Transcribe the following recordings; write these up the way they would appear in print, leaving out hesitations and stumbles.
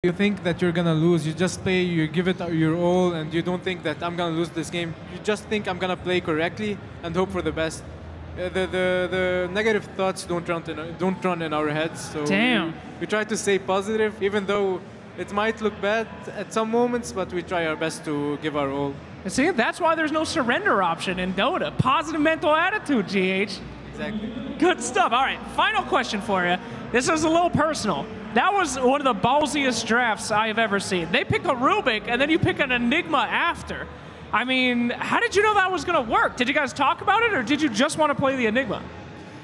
You think that you're gonna lose, you just play, you give it your all, and you don't think that I'm gonna lose this game. You just think I'm gonna play correctly and hope for the best. The negative thoughts don't run in our heads. So Damn. we try to stay positive, even though it might look bad at some moments, but we try our best to give our all. See, that's why there's no surrender option in Dota. Positive mental attitude, GH. Exactly. Good stuff. All right, final question for you. This is a little personal. That was one of the ballsiest drafts I have ever seen. They pick a Rubik, and then you pick an Enigma after. I mean, how did you know that was going to work? Did you guys talk about it, or did you just want to play the Enigma?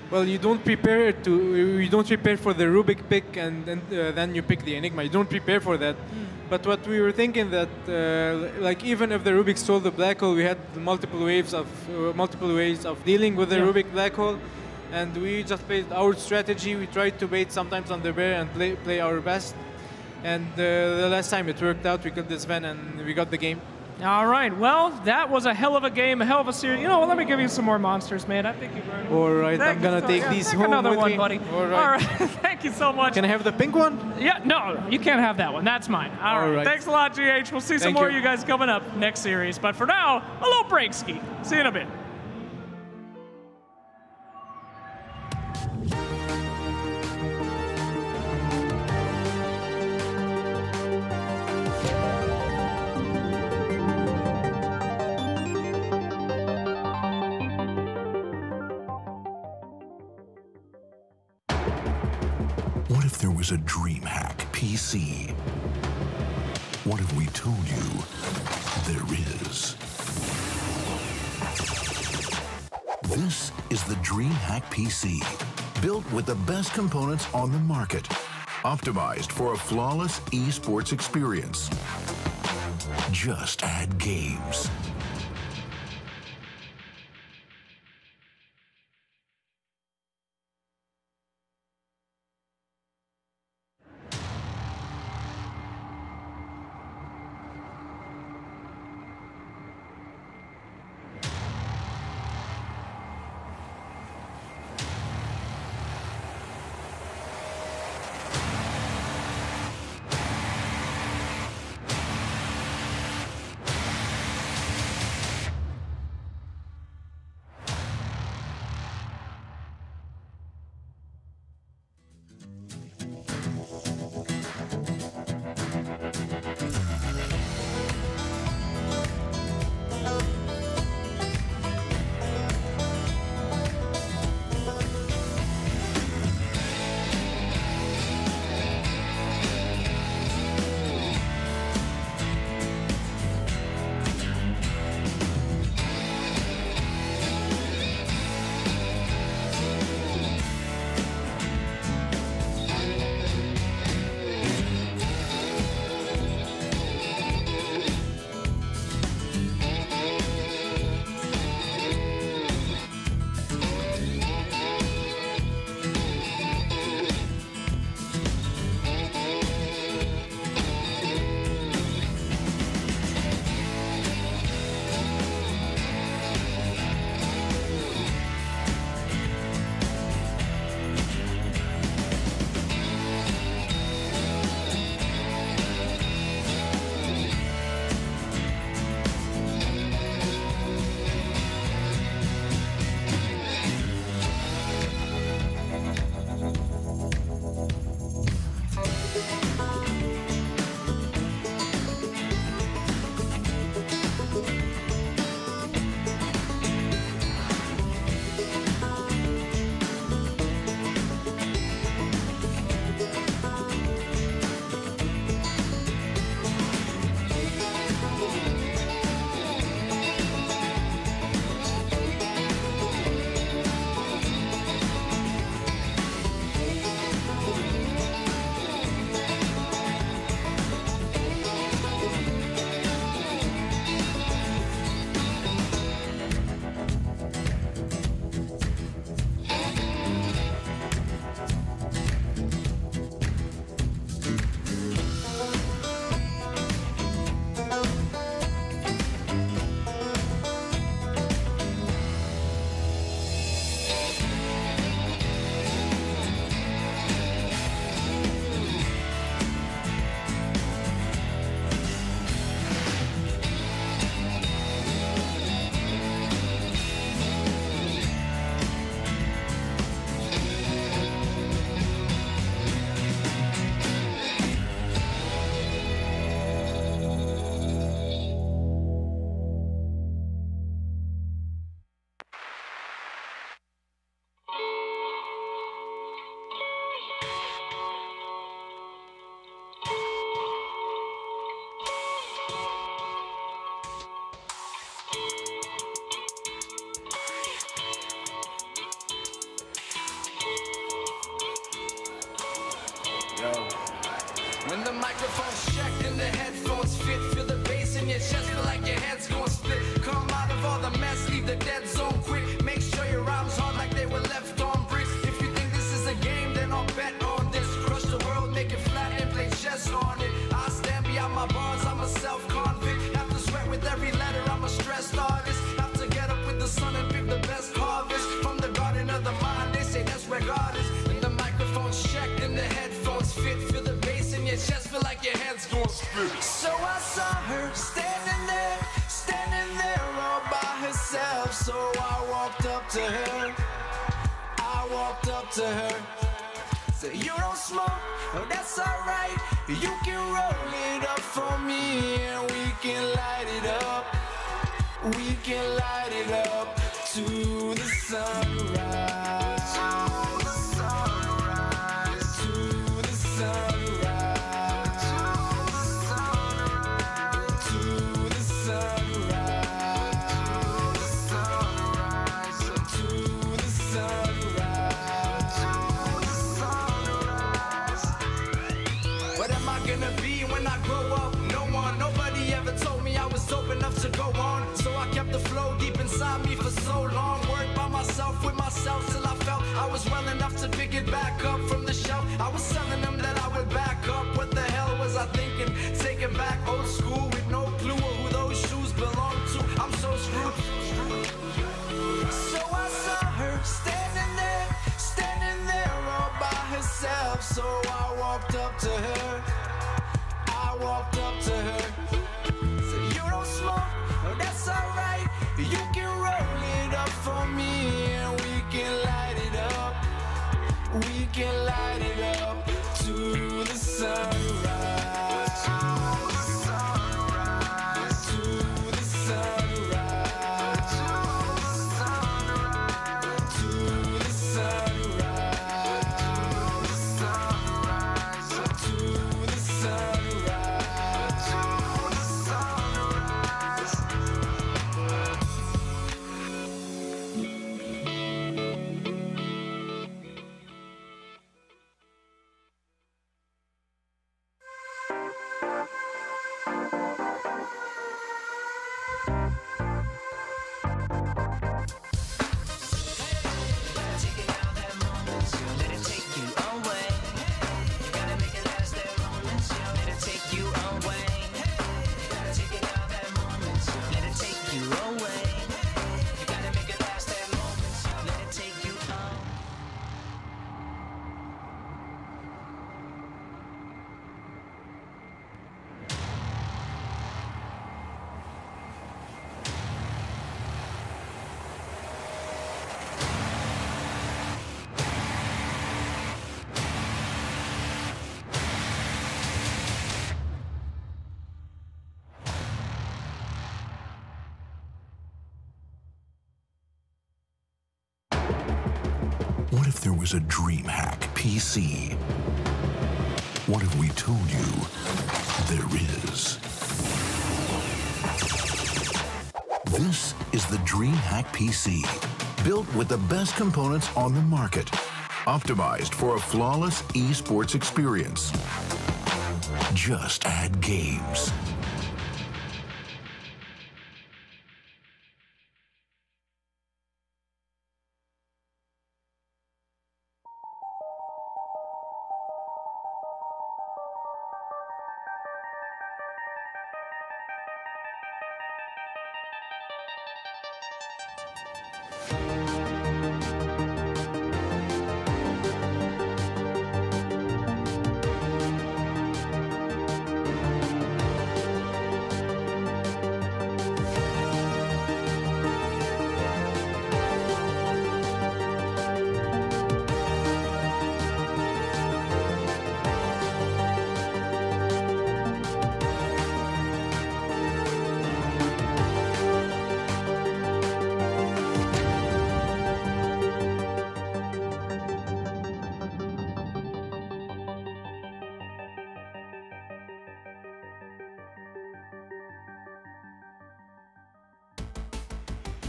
Well, you don't prepare for the Rubik pick, and then you pick the Enigma. You don't prepare for that. But what we were thinking that, like, even if the Rubik stole the black hole, we had multiple ways of dealing with the Rubik black hole. And we just played our strategy. We tried to bait sometimes on the bear and play our best. And the last time it worked out, we killed this Ven and we got the game. All right, well, that was a hell of a game, a hell of a series. You know what, let me give you some more monsters, man. I think you've earned them. All right, I'm going to take these home another with one, me. buddy. All right. Thank you so much. Can I have the pink one? Yeah, no, you can't have that one. That's mine. All right. Thanks a lot, GH. We'll see some more of you guys coming up next series. But for now, a little break ski. See you in a bit. What if there was a DreamHack PC? What if we told you there is? This is the DreamHack PC, built with the best components on the market, optimized for a flawless esports experience. Just add games. microphone's checked and the headphones fit. Feel the bass in your chest, feel like your head's gonna split. Come out of all the mess, leave the dead zone quick. Make sure your rhymes hard like they were left on bricks. If you think this is a game, then I'll bet on this. Crush the world, make it flat and play chess on it. I stand beyond my bars, I'm a self-convict. Have to sweat with every letter, I'm a stressed artist. Have to get up with the sun and pick the best harvest. From the garden of the mind, they say that's where God is. And the microphone's checked and the headphones fit. Feel the bass in your chest, feel like your head's gonna split. So I saw her standing there all by herself. So I walked up to her, said, you don't smoke, oh that's alright. You can roll it up for me and we can light it up. We can light it up to the sunrise. To the sunrise. To the sunrise. To the sunrise. To the sunrise. What am I gonna be when I grow up? No one, nobody ever told me I was dope enough to go on. So I kept the flow deep inside me for so long. Worked by myself with myself till I felt I was well enough to pick it back up from the shelf. I was telling them that I would back up. What the hell was I thinking? Taking back old school with no clue of who those shoes belong to. I'm so screwed. So I saw her standing there all by herself. So I walked up to her. Said, you don't smoke, oh that's alright. You can roll it up for me and we can light it up. We can light it up to the sunrise. To the sunrise. To the sunrise. To the sunrise. To the sunrise. What if there was a DreamHack PC? What if we told you there is? This is the DreamHack PC, built with the best components on the market, optimized for a flawless esports experience. Just add games.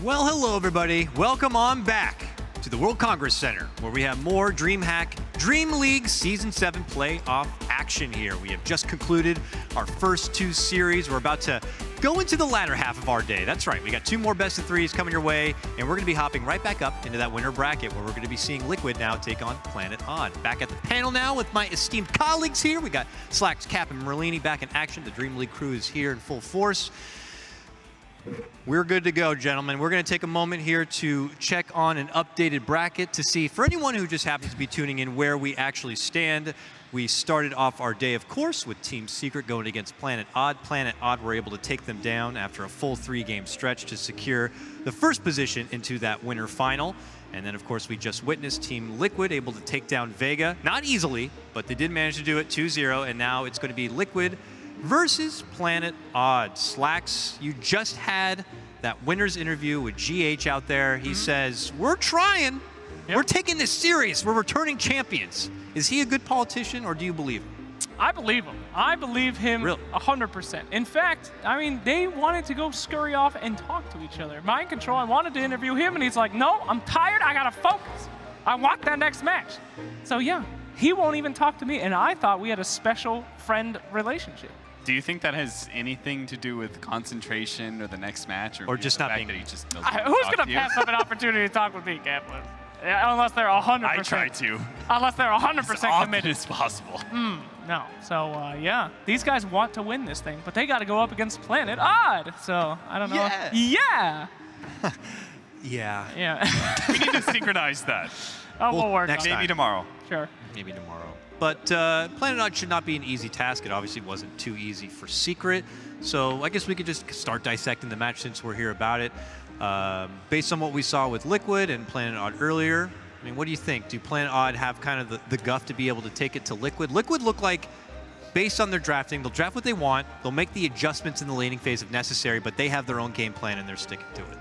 Well, hello everybody. Welcome on back to the World Congress Center, where we have more DreamHack Dream League Season 7 playoff action. action here. We have just concluded our first 2 series. We're about to go into the latter half of our day. That's right, we got 2 more best of 3s coming your way, and we're going to be hopping right back up into that winner bracket where we're going to be seeing Liquid now take on Planet Odd. Back at the panel now with my esteemed colleagues here. We got Slacks, Cap, and Merlini back in action. The Dream League crew is here in full force. We're good to go, gentlemen. We're going to take a moment here to check on an updated bracket to see, for anyone who just happens to be tuning in, where we actually stand. We started off our day, of course, with Team Secret going against Planet Odd. Planet Odd were able to take them down after a full 3-game stretch to secure the first position into that winter final. And then, of course, we just witnessed Team Liquid able to take down VEGA. Not easily, but they did manage to do it 2-0, and now it's going to be Liquid versus Planet Odd. Slacks, you just had that winner's interview with GH out there. He says, we're trying. Yep. We're taking this serious. We're returning champions. Is he a good politician, or do you believe him? I believe him. I believe him 100%. In fact, I mean, they wanted to go scurry off and talk to each other. Mind control, I wanted to interview him, and he's like, no, I'm tired. I got to focus. I want that next match. So, yeah, he won't even talk to me, and I thought we had a special friend relationship. Do you think that has anything to do with concentration or the next match, or just not being? That he just who's going to pass up an opportunity to talk with me, Kaplan? Unless they're 100%. I try to. Unless they're 100% as committed. as possible. No. So yeah, these guys want to win this thing, but they got to go up against Planet Odd. So I don't know. Yeah. Yeah. We need to synchronize that. Oh, we'll work next on it. Maybe tomorrow. Sure. Maybe tomorrow. But Planet Odd should not be an easy task. It obviously wasn't too easy for Secret. So I guess we could just start dissecting the match since we're here about it. Based on what we saw with Liquid and Planet Odd earlier, I mean, what do you think? Do Planet Odd have kind of the guff to be able to take it to Liquid? Liquid look like, based on their drafting, they'll draft what they want, they'll make the adjustments in the laning phase if necessary, but they have their own game plan and they're sticking to it.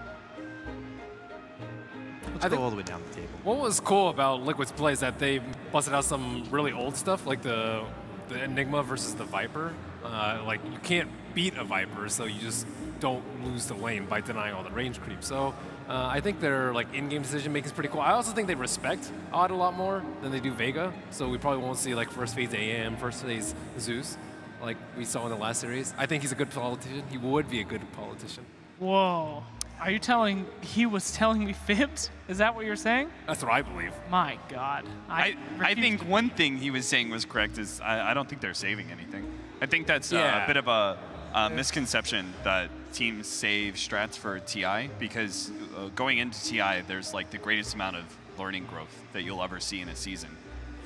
Let's go all the way down the table. What was cool about Liquid's play is that they busted out some really old stuff, like the Enigma versus the Viper. Like, you can't beat a Viper, so you just don't lose the lane by denying all the range creep. So I think their in-game decision making is pretty cool. I also think they respect Odd a lot more than they do VEGA. So we probably won't see first phase AM, first phase Zeus, like we saw in the last series. I think he's a good politician. He would be a good politician. Whoa. Are you telling he was telling me fibs? Is that what you're saying? That's what I believe. My God. I think one thing he was saying was correct is I don't think they're saving anything. I think that's a bit of a misconception that teams save strats for TI, because going into TI, there's the greatest amount of learning growth that you'll ever see in a season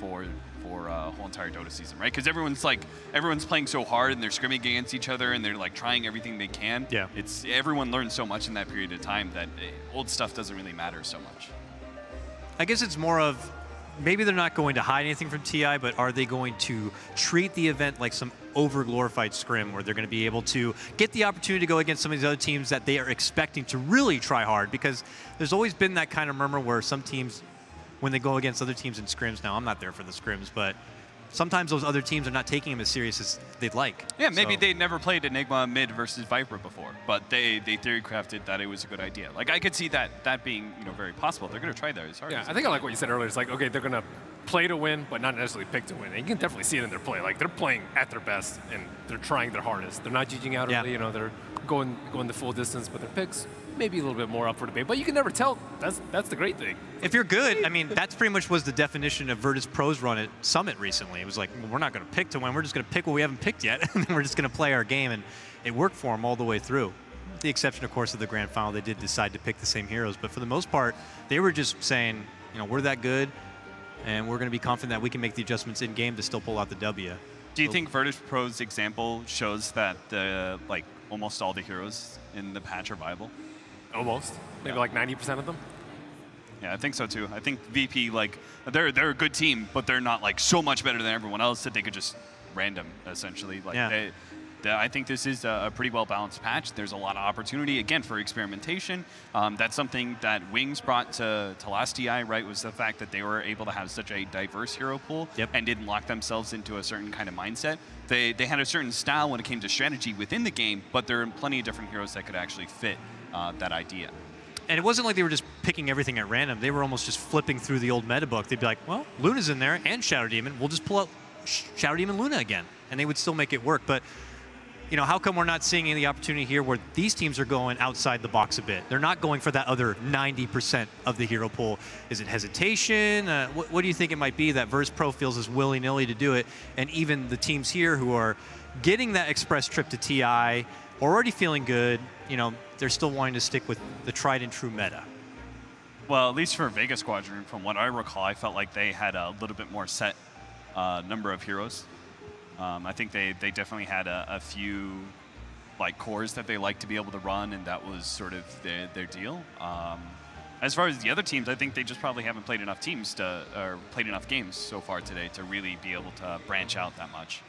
for a whole entire Dota season, right? Because everyone's playing so hard and they're scrimming against each other and they're trying everything they can. Yeah. Everyone learns so much in that period of time that old stuff doesn't really matter so much. I guess it's more of, maybe they're not going to hide anything from TI, but are they going to treat the event like some over-glorified scrim where they're going to be able to get the opportunity to go against some of these other teams that they are expecting to really try hard? Because there's always been that kind of murmur where some teams, when they go against other teams in scrims, now I'm not there for the scrims, but sometimes those other teams are not taking them as serious as they'd like. Yeah, maybe they'd never played Enigma mid versus Viper before, but they theory crafted that it was a good idea. I could see that being very possible. They're going to try that as hard. Yeah, I think I like what you said earlier. It's okay, they're going to play to win, but not necessarily pick to win. And you can definitely see it in their play. They're playing at their best, and they're trying their hardest. They're not judging out early. They're going the full distance, but their picks maybe a little bit more up for debate. But you can never tell. That's the great thing. If you're good, I mean, that's pretty much was the definition of Virtus Pro's run at Summit recently. It was we're not going to pick to win. We're just going to pick what we haven't picked yet, and then we're just going to play our game. And it worked for them all the way through. With the exception, of course, of the grand final, they did decide to pick the same heroes. But for the most part, they were just saying, we're that good, and we're going to be confident that we can make the adjustments in game to still pull out the W. Do you think Virtus Pro's example shows that almost all the heroes in the patch are viable? Almost. Maybe 90% of them? Yeah, I think so too. I think VP, they're a good team, but they're not so much better than everyone else that they could just random, essentially. I think this is a pretty well-balanced patch. There's a lot of opportunity, again, for experimentation. That's something that Wings brought to last TI, right, was the fact that they were able to have such a diverse hero pool and didn't lock themselves into a certain kind of mindset. They had a certain style when it came to strategy within the game, but there are plenty of different heroes that could actually fit that idea. And it wasn't like they were just picking everything at random. They were almost just flipping through the old meta book. They'd be like, well, Luna's in there and Shadow Demon. We'll just pull out Shadow Demon Luna again, and they would still make it work. But you know, how come we're not seeing any opportunity here where these teams are going outside the box a bit? They're not going for that other 90% of the hero pool. Is it hesitation? What do you think it might be that Verse Pro feels is willy-nilly to do it? And even the teams here who are getting that express trip to TI, already feeling good, you know, they're still wanting to stick with the tried and true meta. Well, at least for VEGA Squadron, from what I recall, I felt like they had a little bit more set number of heroes. I think they definitely had a few like cores that they like to be able to run, and that was sort of their deal. As far as the other teams, I think they just probably haven't played enough teams or played enough games so far today to really be able to branch out that much.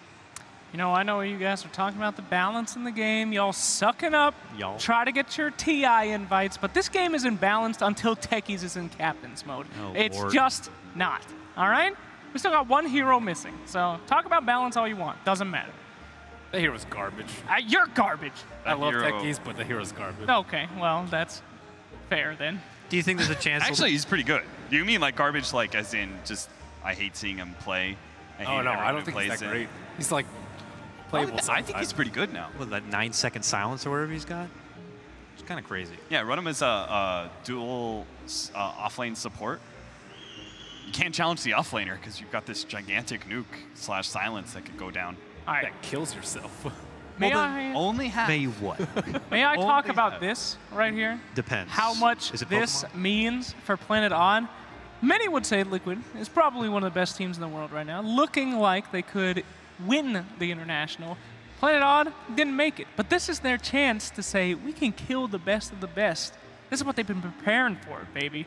You know, I know you guys are talking about the balance in the game. Y'all sucking up, try to get your TI invites, but this game isn't balanced until Techies is in captain's mode. Oh, it's Lord. just not, all right? We still got one hero missing, so talk about balance all you want. Doesn't matter. The hero's garbage. You're garbage. I love hero- techies, but the hero's garbage. Okay, well, that's fair then. Do you think there's a chance? Actually, he's pretty good. You mean like garbage, like as in just I hate seeing him play. I Oh hate no, everyone I don't who think he's plays that it. great. He's like playable. I think he's pretty good now. What, that 9-second silence or whatever he's got? It's kind of crazy. Yeah, run him as a dual offlane support. You can't challenge the offlaner because you've got this gigantic nuke / silence that could go down. All right, that kills yourself. may Well, I, Only half. May what? may I talk only about half. this right here? Depends. How much Is it this Pokemon? means for Planet Odd. Many would say Liquid is probably one of the best teams in the world right now, looking like they could win the International. Planet Odd didn't make it, but this is their chance to say, we can kill the best of the best. This is what they've been preparing for, baby.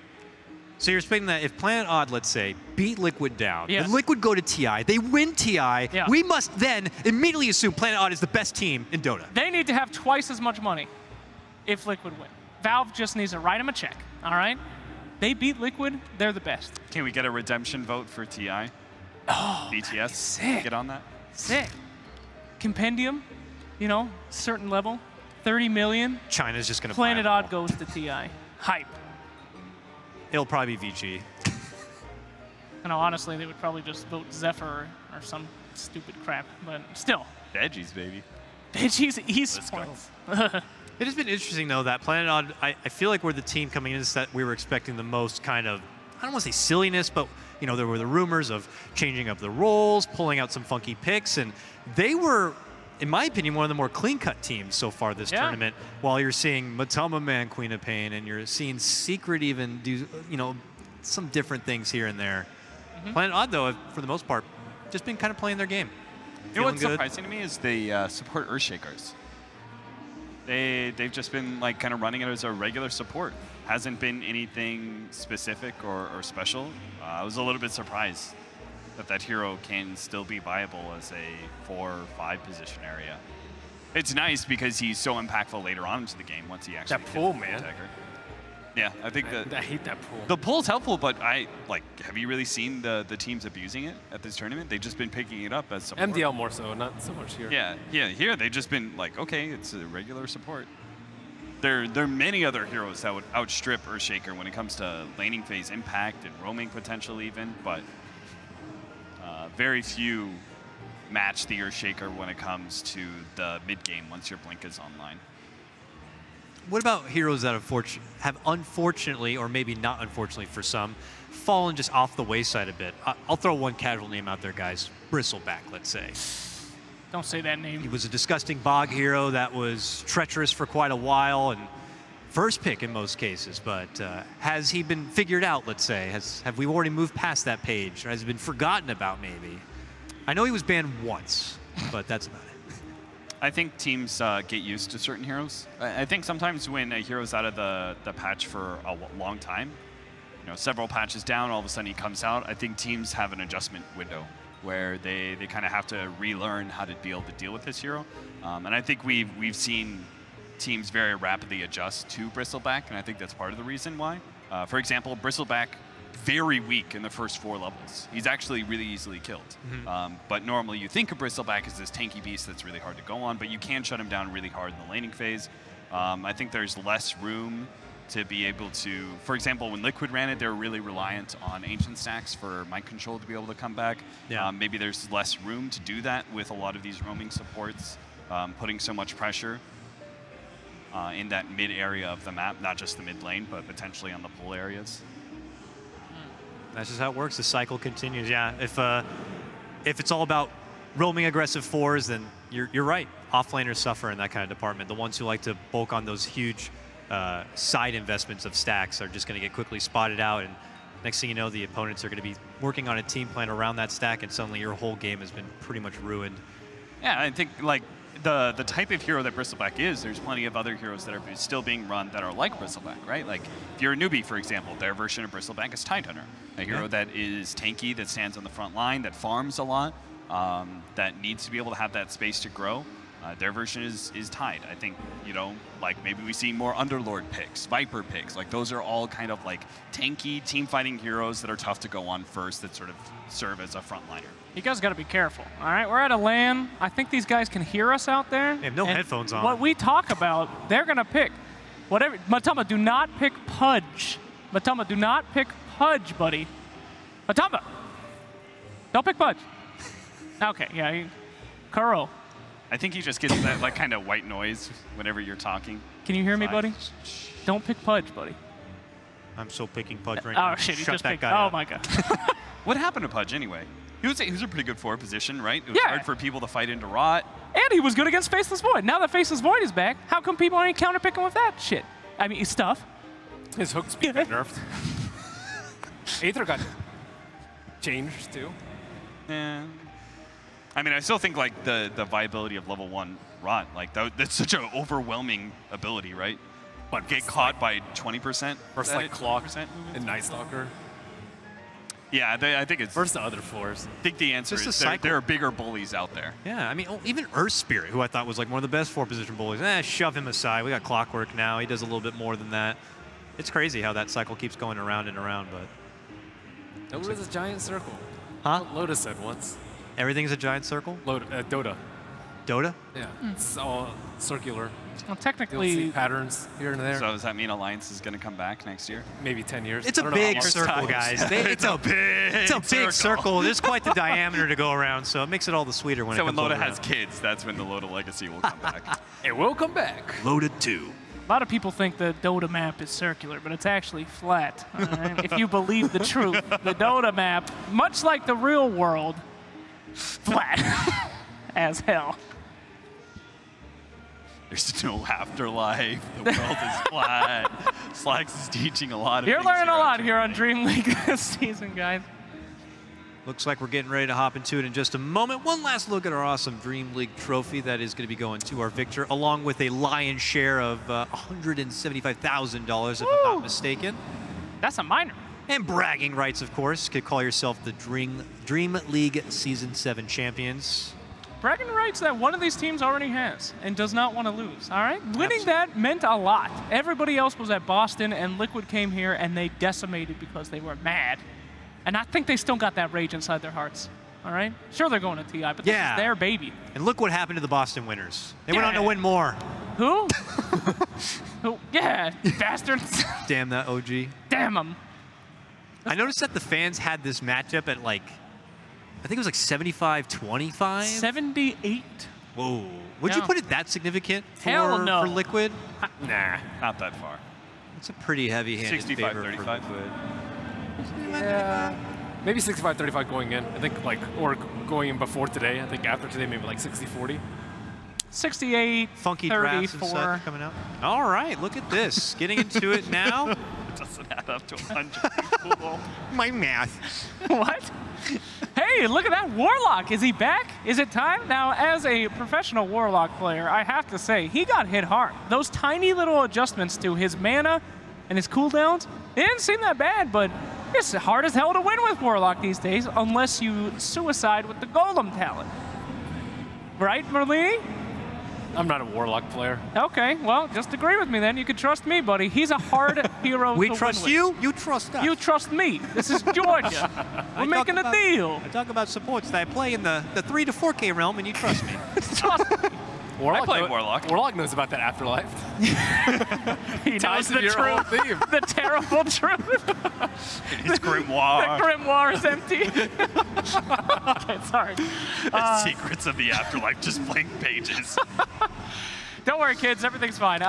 So you're explaining that if Planet Odd, let's say, beat Liquid down, Yes. and Liquid go to TI, they win TI, Yeah. we must then immediately assume Planet Odd is the best team in Dota. They need to have twice as much money if Liquid win. Valve just needs to write them a check, all right? They beat Liquid, they're the best. Can we get a redemption vote for TI? Oh, BTS? sick. Get on that? Sick. Compendium, you know, certain level, 30 million. China's just going to Planet Odd goes to TI. Hype. It'll probably be VG. You know, honestly, they would probably just vote Zephyr or some stupid crap, but still. Veggies, baby. Veggies esports. It has been interesting, though, that Planet Odd, I feel like we're the team coming in that we were expecting the most kind of, I don't want to say silliness, but, you know, there were the rumors of changing up the roles, pulling out some funky picks, and they were, in my opinion, one of the more clean-cut teams so far this tournament, while you're seeing Matama Man, Queen of Pain, and you're seeing Secret even do, you know, some different things here and there. Planet Odd, though, for the most part, just been kind of playing their game. You know what's Feeling good. surprising to me is they support Earthshakers. They've just been like kind of running it as a regular support. Hasn't been anything specific or special. I was a little bit surprised that hero can still be viable as a 4 or 5 position area. It's nice because he's so impactful later on into the game once he actually That gets pull, the man. attacker. Yeah, I think I hate that pool. the pull's helpful, but have you really seen the teams abusing it at this tournament? They've just been picking it up as support. MDL more so, not so much here. Yeah, here they've just been like, okay, it's a regular support. There are many other heroes that would outstrip Earthshaker when it comes to laning phase impact and roaming potential even, but very few match the Earthshaker when it comes to the mid game once your blink is online. What about heroes that have unfortunately, or maybe not unfortunately for some, fallen just off the wayside a bit? I'll throw one casual name out there, guys. Bristleback, let's say. Don't say that He name. was a disgusting bog hero that was treacherous for quite a while and first pick in most cases, but has he been figured out, let's say? Have we already moved past that page? Or has he been forgotten about, maybe? I know he was banned once, but that's about it. I think teams get used to certain heroes. I think sometimes when a hero's out of the patch for a long time, you know, several patches down, all of a sudden he comes out, I think teams have an adjustment window where they kind of have to relearn how to be able to deal with this hero. And I think we've seen teams very rapidly adjust to Bristleback, and I think that's part of the reason why. For example, Bristleback, very weak in the first 4 levels. He's actually really easily killed. But normally you think of Bristleback as this tanky beast that's really hard to go on, but you can shut him down really hard in the laning phase. I think there's less room to be able to, for example, when Liquid ran it, they were really reliant on ancient stacks for mind control to be able to come back. Yeah. Maybe there's less room to do that with a lot of these roaming supports, putting so much pressure in that mid area of the map, not just the mid lane, but potentially on the pull areas. That's just how it works. The cycle continues. Yeah, if it's all about roaming aggressive fours, then you're right. Offlaners suffer in that kind of department. The ones who like to bulk on those huge side investments of stacks are just going to get quickly spotted out, and next thing you know, the opponents are going to be working on a team plan around that stack, and suddenly your whole game has been pretty much ruined. Yeah, I think like the type of hero that Bristleback is, there's plenty of other heroes that are still being run that are like Bristleback, right? Like if you're a newbie, for example, their version of Bristleback is Tidehunter, a hero that is tanky, that stands on the front line, that farms a lot, that needs to be able to have that space to grow. Their version is Tide. I think, you know, like maybe we see more Underlord picks, Viper picks. Like those are all kind of like tanky team fighting heroes that are tough to go on first, that sort of serve as a frontliner. You guys got to be careful. All right, we're at a LAN. I think these guys can hear us out there. They have no headphones on. What we talk about, they're gonna pick. Whatever. Matama, do not pick Pudge. Matama, do not pick Pudge, buddy. Matama, don't pick Pudge. Okay, yeah, Kuro. I think he just gets that like kind of white noise whenever you're talking. Can you hear me, buddy? Don't pick Pudge, buddy. I'm still picking Pudge right now. Oh shit, you Shut just that picked. guy Oh up. my god. What happened to Pudge anyway? He was a pretty good forward position, right? It was hard for people to fight into Rot. And he was good against Faceless Void. Now that Faceless Void is back, how come people aren't counterpicking with that shit? I mean, stuff. His hook speed got nerfed. Aether got changed too. Yeah. I mean, I still think like the viability of level 1 Rot, like that's such an overwhelming ability, right? But get caught by 20%. Versus like Clock and Night Stalker. Yeah, I think it's versus the other floors. I think the answer is there are bigger bullies out there. Yeah, I mean, even Earth Spirit, who I thought was like one of the best 4-position bullies, shove him aside. We got Clockwork now. He does a little bit more than that. It's crazy how that cycle keeps going around and around, but... Dota is a giant circle. Huh? Lotus said once. Everything's a giant circle? Dota. Dota? Yeah, it's all circular. Well, technically... You'll see patterns here and there. So does that mean Alliance is going to come back next year? Maybe 10 years. It's a big circle, guys. It's a big circle. There's quite the diameter to go around, so it makes it all the sweeter when it comes when Loda around. has kids, that's when the Loda Legacy will come back. It will come back. Loda 2. A lot of people think the Dota map is circular, but it's actually flat. If you believe the truth, the Dota map, much like the real world, flat as hell. There's no afterlife. The world is flat. Slacks is teaching a lot of You're things learning a lot on here on Dream League this season, guys. Looks like we're getting ready to hop into it in just a moment. One last look at our awesome Dream League trophy that is going to be going to our victor, along with a lion's share of $175,000, if I'm not mistaken. That's a minor. And bragging rights, of course. Could call yourself the Dream League Season 7 champions. Bragging rights that one of these teams already has and does not want to lose, all right? Winning that meant a lot. Everybody else was at Boston, and Liquid came here, and they decimated because they were mad. And I think they still got that rage inside their hearts, all right? Sure, they're going to TI, but this is their baby. And look what happened to the Boston winners. They went on to win more. Who? Who? Yeah, bastards. Damn that OG. Damn them. I noticed that the fans had this matchup at like, I think it was like 75-25? 78. Whoa. Would you put it that significant Hell no. for Liquid? Nah, not that far. It's a pretty heavy-handed favor for 65-35. Liquid. Yeah. Maybe 65-35 going in. I think like, or going in before today. I think after today, maybe like 60-40. 68, Funky 34. drafts and such coming out. All right, look at this. Getting into it now. It doesn't add up to 100 people. My math. What? Hey, look at that Warlock. Is he back? Is it time? Now, as a professional Warlock player, I have to say, he got hit hard. Those tiny little adjustments to his mana and his cooldowns, it didn't seem that bad, but it's hard as hell to win with Warlock these days unless you suicide with the Golem talent. Right, Merlini? I'm not a Warlock player. Okay, well, just agree with me then. You can trust me, buddy. He's a hard hero We to trust win you, with. you trust us. You trust me. This is Georgia. We're making a deal. I talk about supports that I play in the 3 to 4K realm, and you trust me. Trust me. Warlock I play Warlock. Warlock knows about that afterlife. He knows the your whole truth. theme. The terrible truth. It's Grimoire. The grimoire is empty. Okay, sorry. Secrets of the Afterlife, just blank pages. Don't worry, kids. Everything's fine.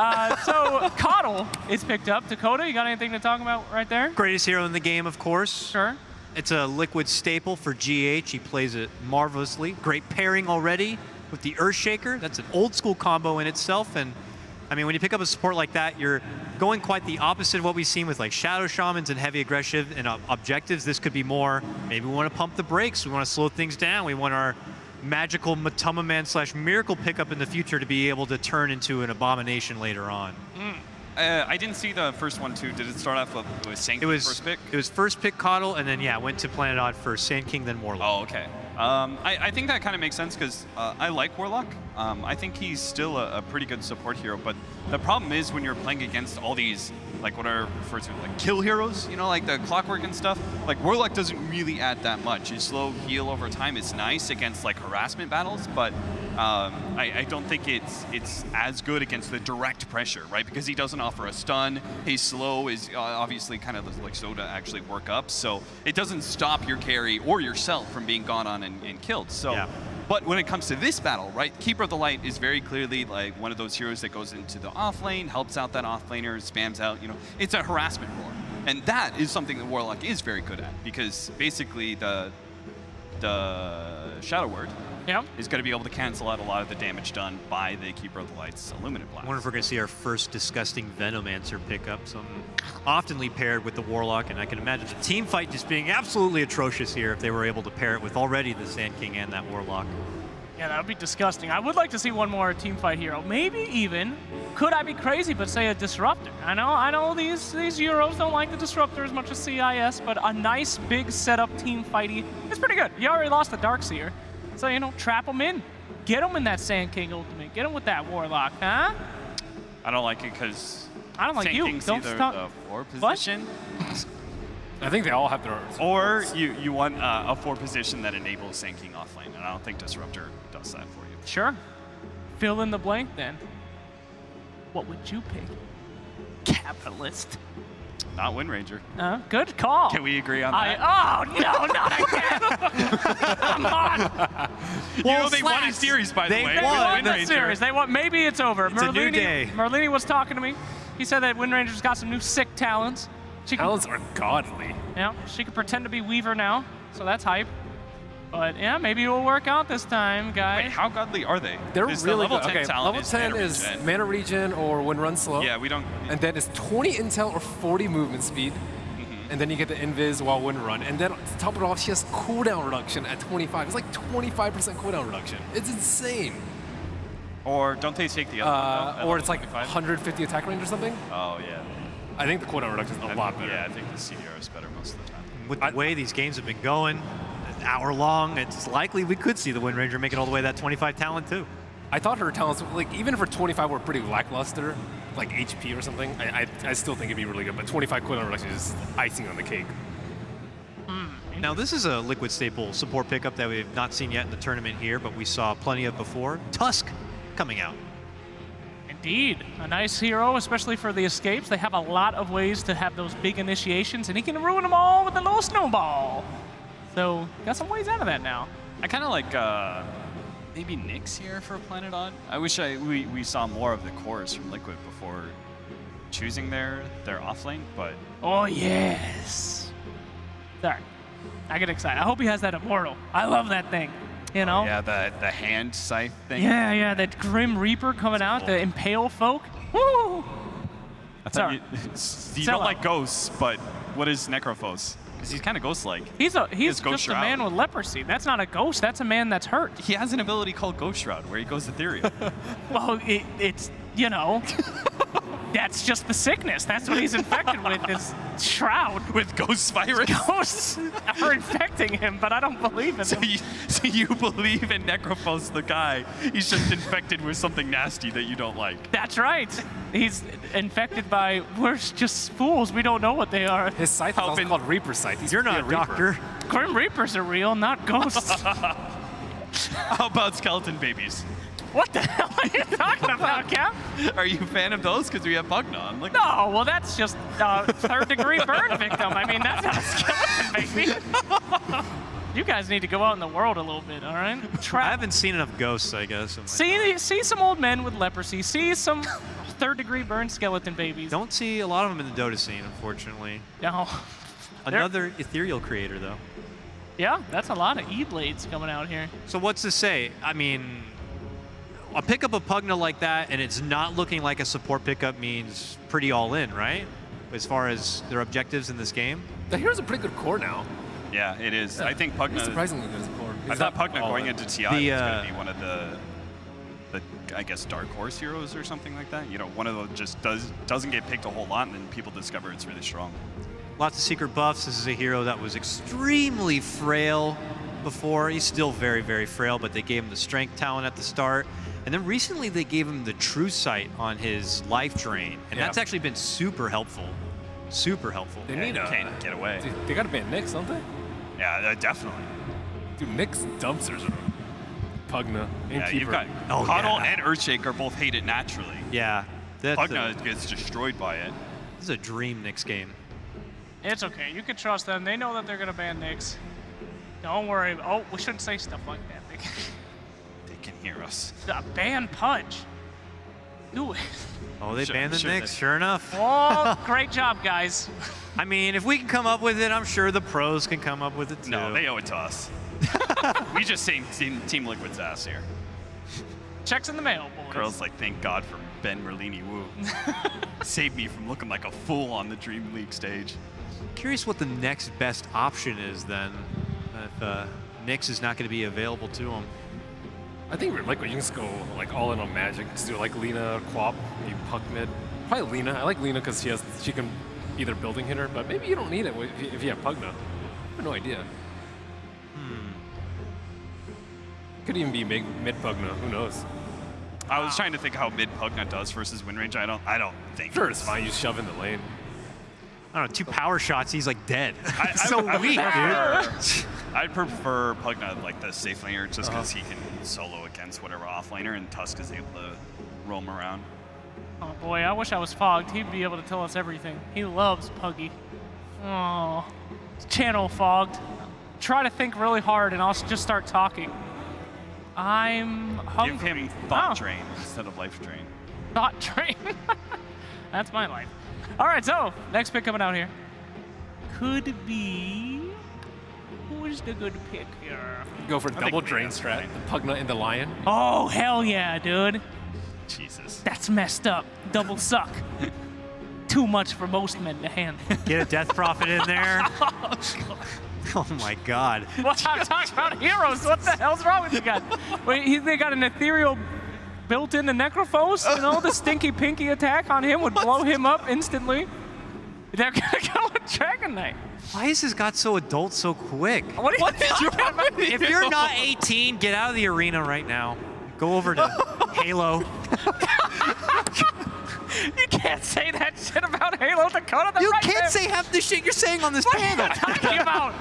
So Coddle is picked up. Dakota, you got anything to talk about right there? Greatest hero in the game, of course. Sure. It's a liquid staple for GH. He plays it marvelously. Great pairing already with the Earthshaker. That's an old school combo in itself. And I mean, when you pick up a support like that, you're going quite the opposite of what we've seen with like Shadow Shamans and heavy aggressive and objectives. This could be more, maybe we want to pump the brakes. We want to slow things down. We want our magical Matama Man / miracle pickup in the future to be able to turn into an abomination later on. I didn't see the first one too. Did it start off with Sand King first pick? It was first pick Coddle, and then yeah, went to Planet Odd for Sand King, then Warlock. Oh, okay. I think that kind of makes sense because I like Warlock. I think he's still a pretty good support hero, but the problem is when you're playing against all these, like what are referred to like kill heroes, you know, like the Clockwork and stuff, like Warlock doesn't really add that much. His slow heal over time is nice against like harassment battles, but I don't think it's as good against the direct pressure, right? Because he doesn't offer a stun. His slow is obviously kind of like slow to actually work up, so it doesn't stop your carry or yourself from being gone on and killed. So, yeah. But when it comes to this battle, right, Keeper of the Light is very clearly like one of those heroes that goes into the off lane, helps out that off laner, spams out, you know, it's a harassment roar. And that is something that Warlock is very good at because basically the Shadow Word is going to be able to cancel out a lot of the damage done by the Keeper of the Light's Illuminate Blast. I wonder if we're going to see our first disgusting Venomancer pickup, some oftenly paired with the Warlock, and I can imagine the team fight just being absolutely atrocious here if they were able to pair it with already the Sand King and that Warlock. Yeah, that would be disgusting. I would like to see one more team fight hero. Maybe even, could I be crazy, but say a Disruptor. I know these Euros don't like the Disruptor as much as CIS, but a nice big setup team fighty is pretty good. You already lost the Darkseer, so, you know, trap them in. Get them in that Sand King ultimate. Get them with that Warlock, huh? I don't like it because I don't like Sand you. King's Don't either stop. the 4 position. I think they all have their Or you want a 4 position that enables Sand King offlane, and I don't think Disruptor does that for you. Sure. Fill in the blank then. What would you pick? Capitalist. Not Wind Ranger. Good call. Can we agree on that? Oh, no, not again. Come on. You know, they won a series, by the way. They won Wind the Ranger. series. They won. Maybe it's over. It's a new day. Merlini was talking to me. He said that Wind Ranger's got some new sick talents. Talents are godly. Yeah, she can pretend to be Weaver now, so that's hype. But yeah, maybe it will work out this time, guys. Wait, how godly are they? They're Is really the level good. 10 Okay, talent level 10 is regen. mana regen or when run slow. Yeah, we don't. And then it's 20 intel or 40 movement speed. And then you get the invis while wind run. And then to top it off, she has cooldown reduction at 25. It's like 25% cooldown reduction. It's insane. Or don't they take the other one? Or it's like 150 attack range or something. Oh, yeah. I think the cooldown reduction is a lot better. Yeah, I think the CDR is better most of the time. With the way these games have been going, an hour long, it's likely we could see the Wind Ranger make it all the way to that 25 talent too. I thought her talents, like even for 25 were pretty lackluster, like HP or something. I still think it'd be really good, but 25 cooldown reduction is icing on the cake. Now this is a liquid staple support pickup that we've not seen yet in the tournament here, but we saw plenty of before. Tusk coming out. Indeed, a nice hero, especially for the escapes. They have a lot of ways to have those big initiations, and he can ruin them all with a little snowball. So, got some ways out of that now. I kind of like maybe Nyx here for Planet Odd. I wish we saw more of the cores from Liquid before choosing their offlane, but... Oh, yes. Sorry. I get excited. I hope he has that Immortal. I love that thing. You know? Yeah, the hand scythe thing. Yeah, that Grim Reaper coming out, the Impale folk. Woo! I thought you don't like ghosts, but what is Necrophos? Because he's kind of ghost-like. He's just a man with leprosy. That's not a ghost. That's a man that's hurt. He has an ability called Ghost Shroud, where he goes ethereal. Well, it's, you know, that's just the sickness. That's what he's infected with, is shroud. With ghost virus? Ghosts are infecting him, but I don't believe in him. So you believe in Necrophos, the guy. He's just infected with something nasty that you don't like. That's right. He's infected by, we're just fools. We don't know what they are. His scythe is also called Reaper Scythe. You're not a doctor. Grim Reapers are real, not ghosts. How about skeleton babies? What the hell are you talking about, Cap? Are you a fan of those? Because we have Pugna. I'm like, No, well, that's just third-degree burn victim. I mean, that's not a skeleton, baby. You guys need to go out in the world a little bit, all right? I haven't seen enough ghosts, I guess. See some old men with leprosy. See some third-degree burn skeleton babies. Don't see a lot of them in the Dota scene, unfortunately. No. Another ethereal creator, though. Yeah, that's a lot of E-blades coming out here. So what's to say? I mean, a pickup of Pugna like that, and it's not looking like a support pickup means pretty all in, right? As far as their objectives in this game. The hero's a pretty good core now. yeah, it is. Yeah. I think Pugna. He's surprisingly good as a core. I thought Pugna going into TI was going to be one of the I guess dark horse heroes or something like that. You know, one of those just doesn't get picked a whole lot, and then people discover it's really strong. Lots of secret buffs. This is a hero that was extremely frail before. He's still very, very frail, but they gave him the strength talent at the start. And then recently they gave him the true sight on his life drain. And that's actually been super helpful. Super helpful. They need can't get away. Dude, they got to ban Nyx, don't they? Yeah, definitely. Dude, Nyx dumpsters are Pugna and Yeah, Keeper. you've got Coddle and Earthshaker both hate it naturally. Yeah. Pugna gets destroyed by it. This is a dream Nyx game. It's okay. You can trust them. They know that they're going to ban Nyx. Don't worry. Oh, we shouldn't say stuff like that. They can hear us. Ban Pudge. Do it. Oh, they banned the Nyx, sure enough. Oh, great job, guys. I mean, if we can come up with it, I'm sure the pros can come up with it too. No, they owe it to us. We just seen Team Liquid's ass here. Checks in the mail, boys. Girls like, thank God for Ben Merlini Wu. Saved me from looking like a fool on the Dream League stage. Curious what the next best option is then, if Nyx is not going to be available to him. I think like you can just go like all in on Magic. Just do like Lina, Quap, maybe Puck mid. Probably Lina. I like Lina because she can either building hitter, but maybe you don't need it if you have Pugna. I have no idea. Could even be mid Pugna. Who knows? I was trying to think how mid Pugna does versus win range. I don't think. Sure, it's fine. You shove in the lane. I don't know, 2 power shots, he's like dead. So weak, dude. I'd prefer Pugna like the safe laner just because he can solo against whatever off laner, and Tusk is able to roam around. Oh boy, I wish I was Fogged. He'd be able to tell us everything. He loves Puggy. Oh, channel Fogged. Try to think really hard and I'll just start talking. I'm hungry. Give him thought drain instead of life drain. Thought drain. That's my life. All right, so next pick coming out here. Could be. Who's the good pick here? Go for double drain strat. The Pugna and the Lion. Oh, hell yeah, dude. Jesus. That's messed up. Double suck. Too much for most men to handle. Get a Death Prophet in there. Oh my God. Well, I'm talking about heroes. What the hell's wrong with you guys? Wait, they got an ethereal built in the Necrophos, you know, the stinky pinky attack on him would blow him up instantly. They're gonna go with Dragon Knight. Why is this got so adult so quick? What are you talking about? If you're not 18, get out of the arena right now. Go over to Halo. You can't say that shit about Halo Dakota. You can't say half the shit you're saying on this panel. What are you talking about?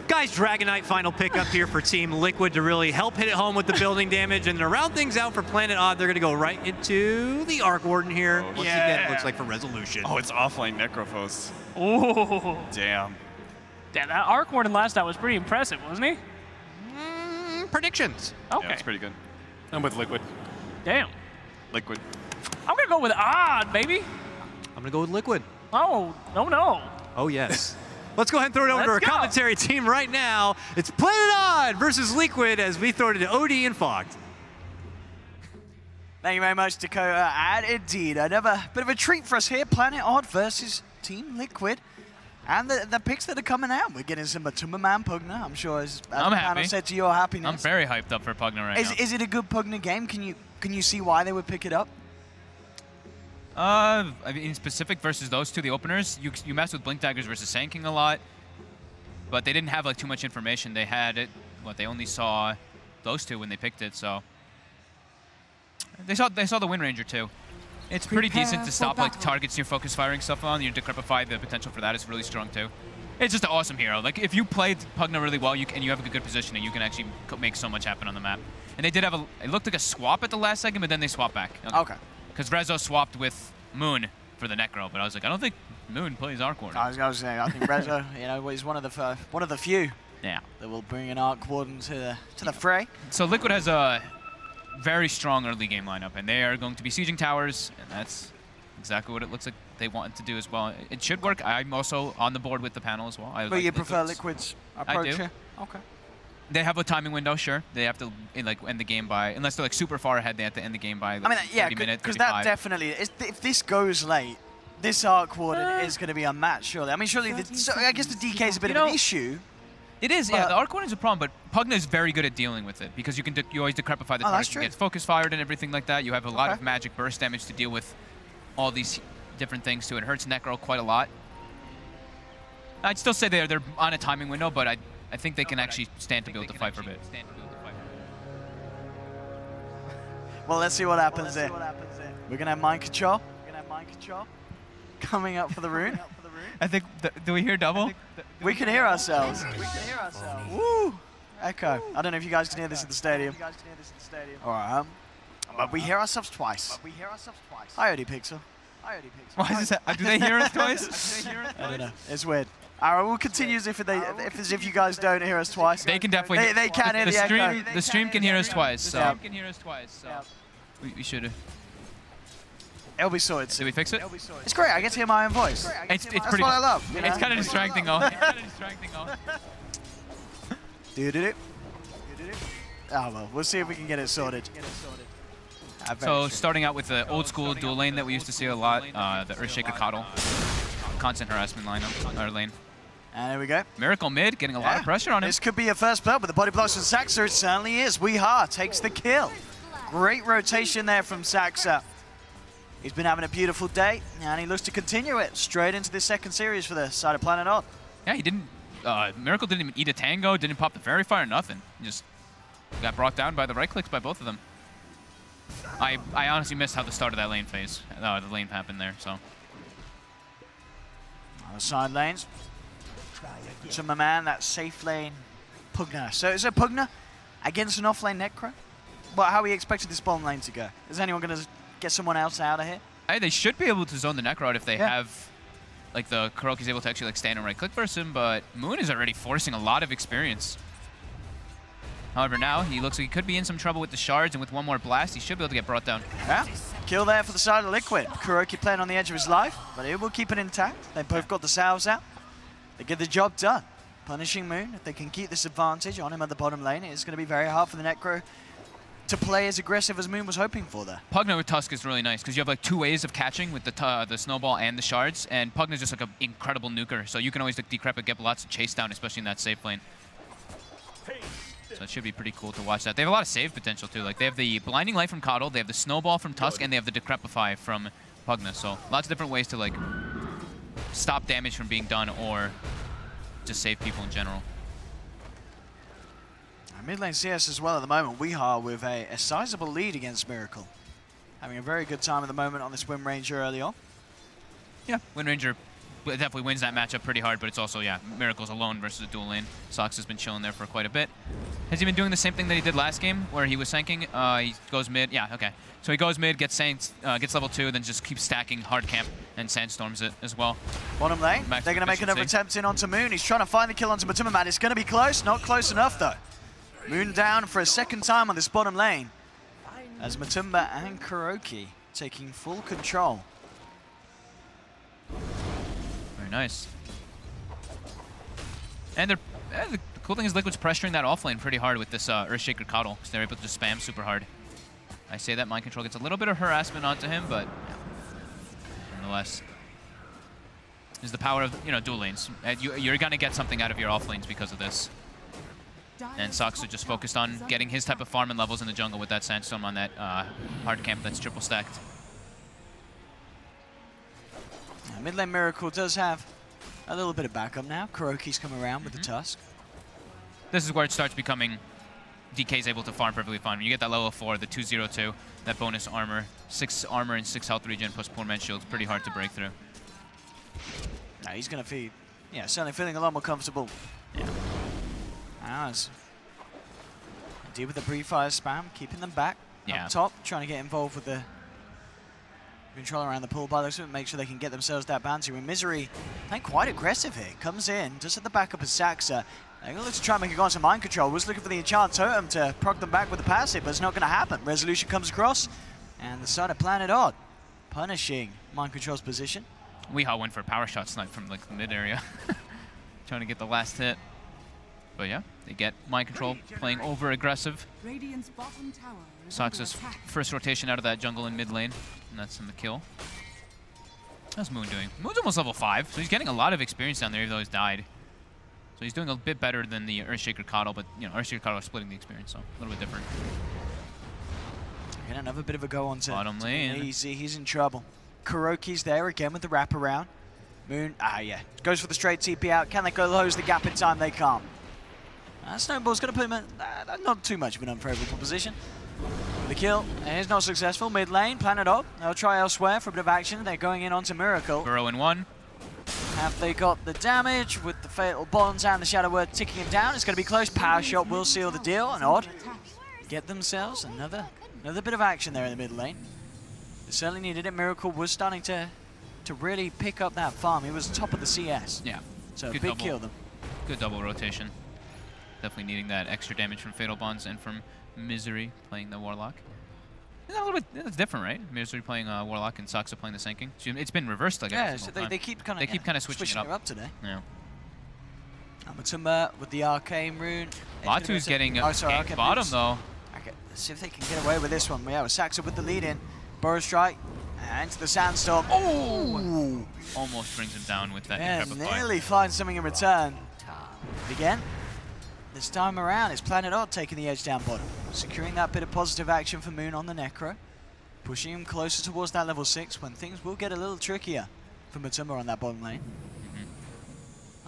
Guys, Dragon Knight final pick up here for Team Liquid to really help hit it home with the building damage. And to round things out for Planet Odd, they're going to go right into the Arc Warden here. Once again, it looks like for resolution. Oh, it's offline Necrophos. Oh. Damn. Damn, that Arc Warden last out was pretty impressive, wasn't he? Predictions. Okay. Yeah, it's pretty good. I'm with Liquid. Damn. Liquid. I'm going to go with Odd, baby. I'm going to go with Liquid. Oh, no. Oh, yes. Let's go ahead and throw it over to our Let's go. commentary team right now. It's Planet Odd versus Liquid as we throw it to OD and Fogged. Thank you very much, Dakota. And indeed, another bit of a treat for us here. Planet Odd versus Team Liquid. And the picks that are coming out. We're getting some Matumba Man Pugna. I'm sure, as the panel said to your happiness. I'm very hyped up for Pugna right now. Is it a good Pugna game? Can you see why they would pick it up? I mean, in specific versus those two, the openers, you mess with Blink Daggers versus Sand King a lot, but they didn't have like too much information. They had it, they only saw those two when they picked it, so they saw the Wind Ranger too. It's pretty decent to stop like targets you're focus firing stuff on. You decrepify, the potential for that is really strong too. It's just an awesome hero. Like if you played Pugna really well, and you have a good positioning, you can actually make so much happen on the map. And they did have it looked like a swap at the last second, but then they swapped back. Okay. Because Rezo swapped with Moon for the Necro, but I was like, I don't think Moon plays Arc Warden. I was going to say, I think Rezo, you know, is one of the few. Yeah. That will bring an Arc Warden to the fray. So Liquid has a very strong early game lineup, and they are going to be sieging towers, and that's exactly what it looks like they want to do as well. It should work. I'm also on the board with the panel as well. But you prefer Liquid's approach here? Okay. They have a timing window, sure. They have to end the game by, unless they're like super far ahead, they have to end the game by 30 minutes, because that definitely, if this goes late, this Arc Warden is going to be unmatched, surely. I mean, surely, I guess the DK is a bit of an issue. It is, yeah. The Arc Warden is a problem, but Pugna is very good at dealing with it because you always decrepify the target, you get focus fired and everything like that. You have a lot of magic burst damage to deal with all these different things too. It hurts Necro quite a lot. I'd still say they're on a timing window, but I think they can actually stand to be able to fight for a bit. Well, let's see what happens there. We're going to have mind control. Coming up for the rune. I think, do we hear double? We can hear ourselves. Woo! Echo. I don't know if you guys can hear this in the stadium. All right. But we hear ourselves twice. I already Pixel. Why is this? Do they hear us twice? I don't know. It's weird. All right, we'll continue as if you guys don't hear us twice. They can definitely. They can hear the echo. The stream can hear us twice. So we should have. It'll be sorted. Did we fix it? It's great. I get to hear my own voice. It's That's pretty. what I love. You know? It's kind of distracting though. Oh well, we'll see if we can get it sorted. So starting out with the old school dual lane that we used to see a lot, the Earthshaker Coddle, constant harassment lineup, our lane. And there we go. Miracle mid, getting a lot of pressure on him. This could be a first blood with the body blast from Saxa. It certainly is. Weeha takes the kill. Great rotation there from Saxa. He's been having a beautiful day, and he looks to continue it straight into the second series for the side of Planet Odd. Yeah, he didn't. Miracle didn't even eat a tango, didn't pop the fairy fire, nothing. Just got brought down by the right clicks by both of them. I honestly missed how the start of that lane phase, the lane happened there. So. On the side lanes, to my man, that safe lane, Pugna. So is it Pugna against an off-lane Necro? Well, how are we expecting this bottom lane to go? Is anyone going to get someone else out of here? Hey, they should be able to zone the Necro out if they have, like the Kuroki's able to actually stand and right click versus him, but Moon is already forcing a lot of experience. However, now he looks like he could be in some trouble with the shards, and with one more blast, he should be able to get brought down. Yeah, kill there for the side of Liquid. Kuroki playing on the edge of his life, but he will keep it intact. They both got the salves out. They get the job done. Punishing Moon, if they can keep this advantage on him at the bottom lane, it's going to be very hard for the Necro to play as aggressive as Moon was hoping for there. Pugna with Tusk is really nice, because you have like two ways of catching with the snowball and the shards, and Pugna's just like an incredible nuker, so you can always like, decrep get lots of chase down, especially in that safe lane. So it should be pretty cool to watch that. They have a lot of save potential too. Like they have the Blinding Light from Coddle, they have the Snowball from Tusk, and they have the Decrepify from Pugna. So lots of different ways to like stop damage from being done or just save people in general. Mid lane CS as well at the moment. Weeha with a sizable lead against Miracle. Having a very good time at the moment on this Wind Ranger early on. Yeah, Wind Ranger definitely wins that matchup pretty hard, but it's also, yeah, Miracle's alone versus a dual lane. Sox has been chilling there for quite a bit. Has he been doing the same thing that he did last game, where he was sanking? He goes mid. Yeah, okay. So he goes mid, gets sanked, gets level 2, then just keeps stacking hard camp and sandstorms it as well. Bottom lane, they're going to make another attempt in onto Moon. He's trying to find the kill onto Matumamad. It's going to be close, not close enough though. Moon down for a second time on this bottom lane, as Matumba and Kuroki taking full control. Very nice. And the cool thing is Liquid's pressuring that offlane pretty hard with this Earthshaker Coddle, because they're able to just spam super hard. I say that Mind Control gets a little bit of harassment onto him, but nonetheless, is the power of dual lanes. You're gonna get something out of your offlanes because of this. And Sox just focused on getting his type of farm and levels in the jungle with that Sandstorm on that hard camp that's triple stacked. Mid lane Miracle does have a little bit of backup now. Kuroki's come around with the Tusk. This is where it starts becoming DK's able to farm perfectly fine. When you get that level 4, the 202, that bonus armor, 6 armor and 6 health regen plus Poor Man's Shield, it's pretty hard to break through. Nah, he's going to feed. Yeah, certainly feeling a lot more comfortable. Yeah. Indeed, with the pre-fire spam, keeping them back up top, trying to get involved with the control around the pool by the looks of it, make sure they can get themselves that bounty. With Misery playing quite aggressive here, comes in, just at the backup of Saxa. They're going to look to try and make it go on to mind control. Was looking for the enchant totem to proc them back with the passive, but it's not going to happen. Resolution comes across, and the side of Planet Odd punishing mind control's position. Weehaw went for a power shot snipe from like the mid area, trying to get the last hit. But yeah, they get mind control playing over aggressive. Saxa's first rotation out of that jungle in mid lane, and that's in the kill. How's Moon doing? Moon's almost level 5, so he's getting a lot of experience down there, even though he's died. So he's doing a bit better than the Earthshaker Coddle, but you know, Earthshaker Coddle is splitting the experience, so a little bit different. Again, another bit of a go on to bottom lane. Easy, he's in trouble. Kuroki's there again with the wraparound. Moon, goes for the straight TP out. Can they close the gap in time? They can't. Snowball's going to put him in not too much of an unfavorable position. The kill is not successful. Mid lane, Planet Odd. They'll try elsewhere for a bit of action. They're going in onto Miracle. Burrow in 1. Have they got the damage with the Fatal Bonds and the Shadow Word ticking him down? It's going to be close. Power Shot will seal the deal. And Odd get themselves another bit of action there in the mid lane. They certainly needed it. Miracle was starting to really pick up that farm. He was top of the CS. Yeah. So good big double. kill them. Good double rotation. Definitely needing that extra damage from Fatal Bonds and from Misery playing the Warlock. It's a little bit, it's different, right? Misery playing Warlock and Saxa playing the Sanking. It's been reversed, I guess. Yeah, so they keep kind of switching it up today. Yeah. Amatumba with the Arcane Rune. Latu's getting ganked bottom, though. Okay, let's see if they can get away with this one. Yeah, with Saxa with the lead in. Burrow Strike into the Sandstorm. Oh! Almost brings him down with that. Yeah, nearly finds something in return. Again, this time around, it's Planet Odd taking the edge down bottom. Securing that bit of positive action for Moon on the Necro. Pushing him closer towards that level 6 when things will get a little trickier for Matumba on that bottom lane.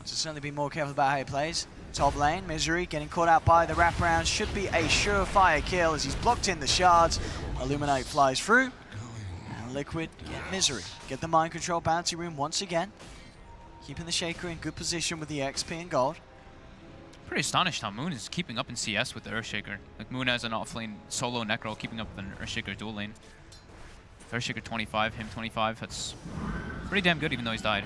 To certainly be more careful about how he plays. Top lane, Misery getting caught out by the wraparound. Should be a surefire kill as he's blocked in the shards. Illuminate flies through. And Liquid get Misery. Get the mind control bounty rune once again. Keeping the Shaker in good position with the XP and gold. Pretty astonished how Moon is keeping up in CS with the Earthshaker. Like Moon has an offlane solo Necro keeping up with an Earthshaker dual lane. Earthshaker 25, him 25. That's pretty damn good even though he's died.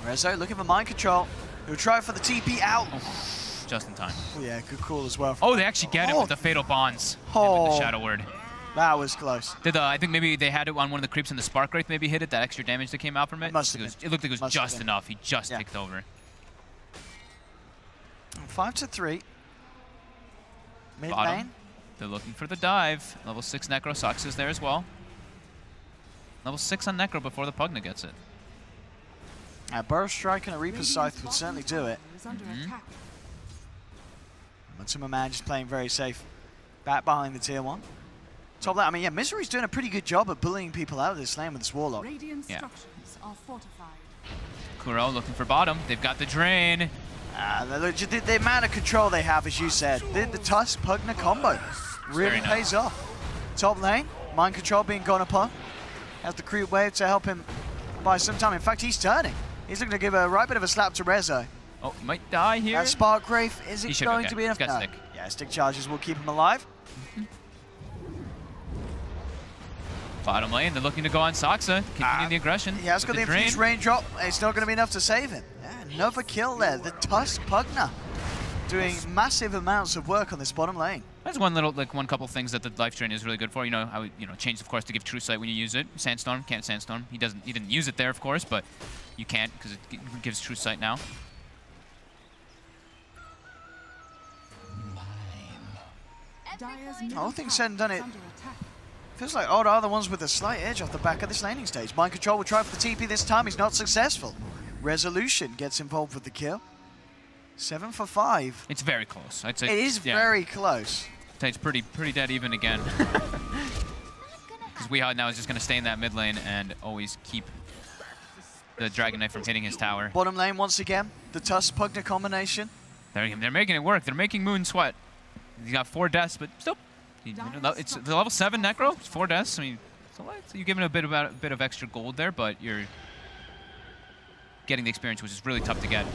Rezo looking for mind control. He'll try for the TP out. Oh, just in time. Oh, yeah, good call as well. Oh, they actually get it with the Fatal Bonds. And with the Shadow Word. That was close. I think maybe they had it on one of the creeps and the Spark Wraith maybe hit it, that extra damage that came out from it. It looked like it was just enough. He just ticked over. 5-3. Mid lane. They're looking for the dive. Level 6 Necro. Sox is there as well. Level 6 on Necro before the Pugna gets it. Burrow Strike and a Reaper's Scythe would certainly do it. Matsuma Man just playing very safe. Back behind the tier 1. Top lane, I mean, yeah, Misery's doing a pretty good job of bullying people out of this lane with this Warlock. Yeah. Kuro looking for bottom. They've got the drain. The amount of control they have, as you said. The Tusk Pugna combo really pays off. Top lane, mind control being gone upon. Has the creep wave to help him buy some time. In fact, he's turning. He's looking to give a right bit of a slap to Rezo. Oh, he might die here. That Spark Wraith, is it going to be enough? He's got stick. Yeah, stick charges will keep him alive. Bottom lane, they're looking to go on Saxa, continuing the aggression. He has got the infused raindrop. It's not going to be enough to save him. Yeah, another kill there. The Tusk Pugna doing massive amounts of work on this bottom lane. That's one couple things that the life drain is really good for. You know how change of course to give True Sight when you use it. Sandstorm can't Sandstorm. He didn't use it there of course, but you can't because it gives True Sight now. All things said and done, it feels like Odd are the ones with a slight edge off the back of this laning stage. Mind Control will try for the TP this time. He's not successful. Resolution gets involved with the kill. 7 for 5. It's very close. I'd say it is very close. I'd say it's pretty dead even again. Because Weehaw now is just going to stay in that mid lane and always keep the Dragon Knight from hitting his tower. Bottom lane once again. The Tusk Pugna combination. They're making it work. They're making Moon sweat. He's got 4 deaths, but still, it's the level 7 Necro. It's 4 deaths. I mean, so you're giving a bit of extra gold there, but you're getting the experience, which is really tough to get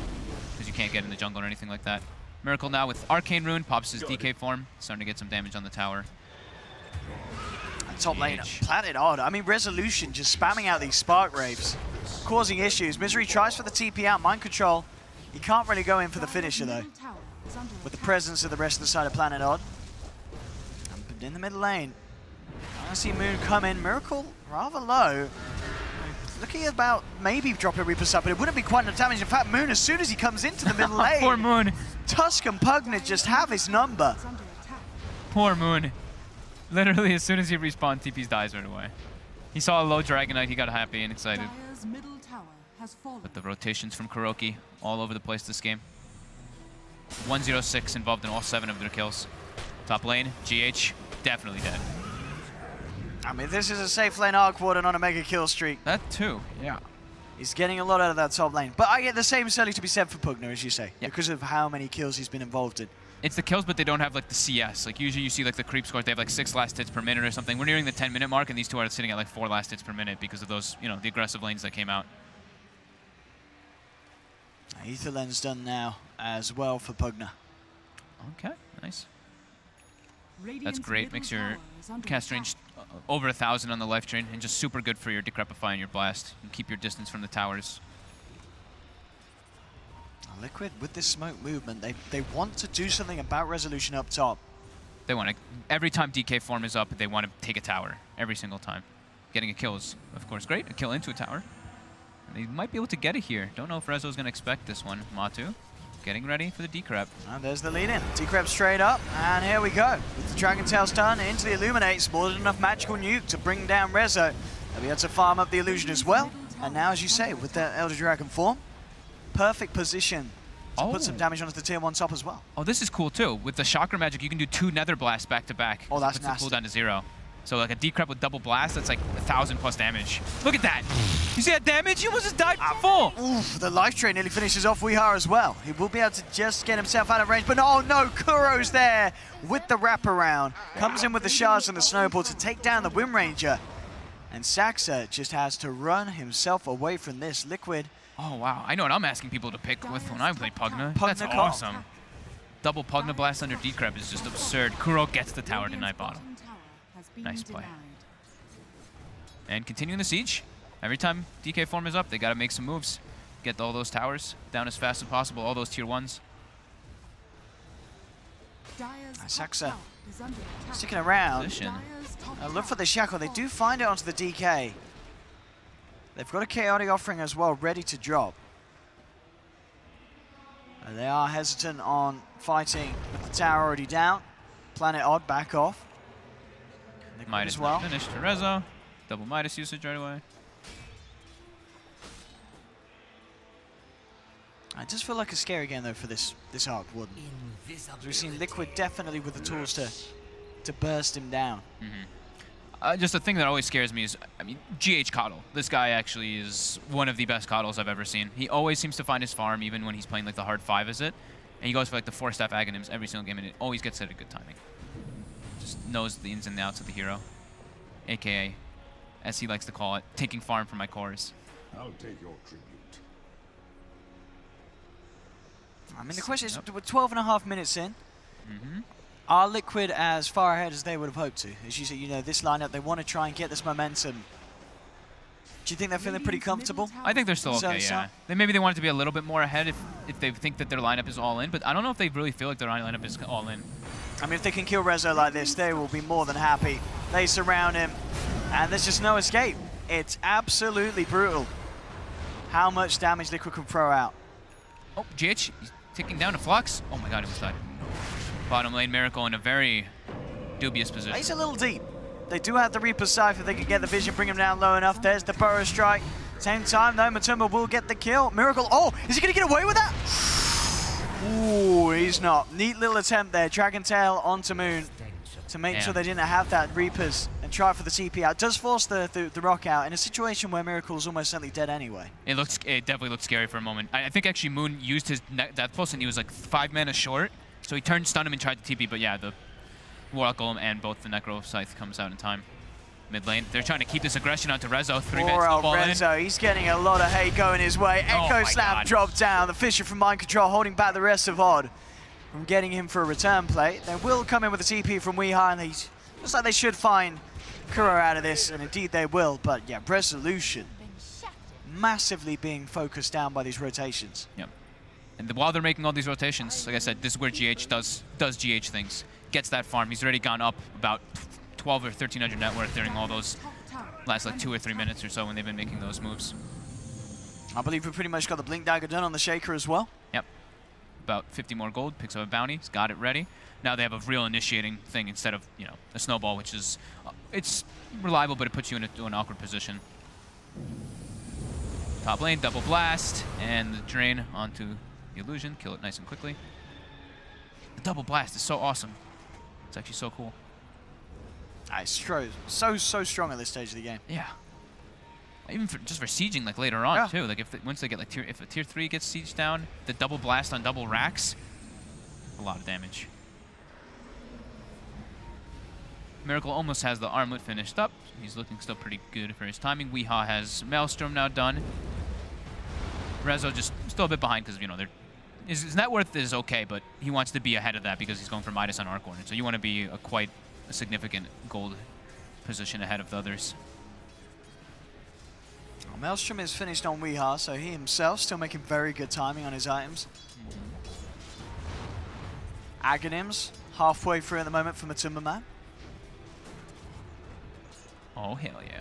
because you can't get in the jungle or anything like that. Miracle now with Arcane Rune, pops his DK form, starting to get some damage on the tower. And top lane, Planet Odd. I mean, Resolution just spamming out these Spark Wraiths, causing issues. Misery tries for the TP out, Mind Control. He can't really go in for the finisher though, with the presence of the rest of the side of Planet Odd. And in the middle lane, I see Moon come in. Miracle rather low. Looking at about maybe drop a Reaper Sub, but it wouldn't be quite enough damage. In fact, Moon, as soon as he comes into the middle lane, poor Moon. Tusk and Pugna just have his number. Poor Moon. Literally, as soon as he respawned, TP's dies right away. He saw a low Dragonite, he got happy and excited. But the rotations from Kuroki all over the place this game. 106 involved in all 7 of their kills. Top lane, GH, definitely dead. I mean, this is a safe lane Arc Warden on a mega kill streak. That too, yeah. He's getting a lot out of that top lane. But I get the same certainly to be said for Pugna, as you say, because of how many kills he's been involved in. It's the kills, but they don't have like the CS. Like usually you see like the creep scores, they have like 6 last hits per minute or something. We're nearing the 10-minute mark, and these two are sitting at like 4 last hits per minute because of those, you know, the aggressive lanes that came out. Ether Lens done now as well for Pugna. Okay, nice. That's great. Makes your cast range over 1,000 on the life drain, and just super good for your Decrepify and your Blast. And keep your distance from the towers. Liquid, with this smoke movement, they want to do something about Resolution up top. They want to, every time DK form is up, they want to take a tower. Every single time. Getting a kill is, of course, great. A kill into a tower. And they might be able to get it here. Don't know if Rezo's going to expect this one. Matu getting ready for the Decrep. And there's the lead in. Decrep straight up, and here we go. With the Dragon Tail stun into the Illuminates, more than enough magical nuke to bring down Rezo. They'll be able to farm up the illusion as well. And now, as you say, with that Elder Dragon form, perfect position to put some damage onto the tier 1 top as well. Oh, this is cool too. With the Chakra Magic, you can do 2 Nether Blasts back to back. Oh, that's puts nasty. the cooldown to 0. So like a Decrep with double blast, that's like 1,000 plus damage. Look at that! You see that damage? He almost just died full! Oof, the life train nearly finishes off Weehar as well. He will be able to just get himself out of range, but oh no, Kuro's there with the wraparound. Comes in with the shards and the snowball to take down the Wind Ranger. And Saxa just has to run himself away from this. Liquid. Oh wow, I know what I'm asking people to pick with when I play Pugna. That's Pugna awesome. Double Pugna Blast under Decrep is just absurd. Kuro gets the tower to Night Bottom. Nice play. And continuing the siege. Every time DK form is up, they got to make some moves. Get all those towers down as fast as possible, all those tier 1s. Saxa sticking around. Look for the shackle. They do find it onto the DK. They've got a chaotic offering as well, ready to drop. And they are hesitant on fighting with the tower already down. Planet Odd back off. Midas as well. Finished for Rezo. Double Midas usage right away. It does feel like a scary game though for this Arc Warden. We've seen Liquid definitely with the tools to burst him down. Just the thing that always scares me is, I mean, GH Coddle. This guy actually is one of the best Coddles I've ever seen. He always seems to find his farm even when he's playing like the hard 5 is it. And he goes for like the 4-staff Aghanims every single game, and it always gets at a good timing. Just knows the ins and outs of the hero. AKA, as he likes to call it, taking farm from my cores. I'll take your tribute. I mean, the question is, we're 12.5 minutes in. Are Liquid as far ahead as they would have hoped to? As you say, you know, this lineup, they want to try and get this momentum. Do you think they're feeling pretty comfortable? I think they're still okay, yeah. Maybe they want it to be a little bit more ahead if they think that their lineup is all in, but I don't know if they really feel like their lineup is all in. I mean, if they can kill Rezo like this, they will be more than happy. They surround him, and there's just no escape. It's absolutely brutal how much damage Liquid can throw out. Oh, GH, he's ticking down to Flux. Oh my god, he almost died. Bottom lane Miracle in a very dubious position. He's a little deep. They do have the Reaper Scythe if they can get the vision, bring him down low enough. There's the Burrow Strike. Same time, though, Matumba will get the kill. Miracle, oh, is he going to get away with that? Ooh, he's not. Neat little attempt there. Dragon Tail onto Moon to make sure they didn't have that Reapers and try for the TP out. Does force the rock out in a situation where Miracle's almost certainly dead anyway. It definitely looked scary for a moment. I think actually Moon used his Death Pulse and he was like 5 mana short. So he turned, stunned him and tried to TP, but yeah, the Warlock Golem and both the Necro Scythe comes out in time. Mid lane, they're trying to keep this aggression onto Rezo. 3-man snowball in. Rezo, he's getting a lot of hate going his way. Echo Slam dropped down. The Fisher from Mind Control holding back the rest of Odd. from getting him for a return play. They will come in with a TP from Weeha, and looks like they should find Kuro out of this, and indeed they will. But yeah, Resolution massively being focused down by these rotations. Yep. And while they're making all these rotations, like I said, this is where GH does GH things. Gets that farm. He's already gone up about 12 or 1,300 net worth during all those last like 2 or 3 minutes or so when they've been making those moves. I believe we pretty much got the Blink Dagger done on the Shaker as well. Yep. About 50 more gold, picks up a bounty, he's got it ready. Now they have a real initiating thing instead of, you know, a snowball, which is, it's reliable, but it puts you into an awkward position. Top lane, double blast, and the drain onto the illusion, kill it nice and quickly. The double blast is so awesome. It's actually so cool. Nice, so strong at this stage of the game. Yeah. Even just for sieging like later on too. Like once they get like if a tier 3 gets sieged down, the double blast on double racks, a lot of damage. Miracle almost has the armlet finished up. He's looking still pretty good for his timing. Weeha has Maelstrom now done. Rezo just still a bit behind because, you know, his net worth is okay, but he wants to be ahead of that because he's going for Midas on Arc Corner. So you want to be quite a significant gold position ahead of the others. Well, Maelstrom is finished on Weeha, so he himself still making very good timing on his items. Aghanims halfway through at the moment for Matumba Man. Oh hell yeah!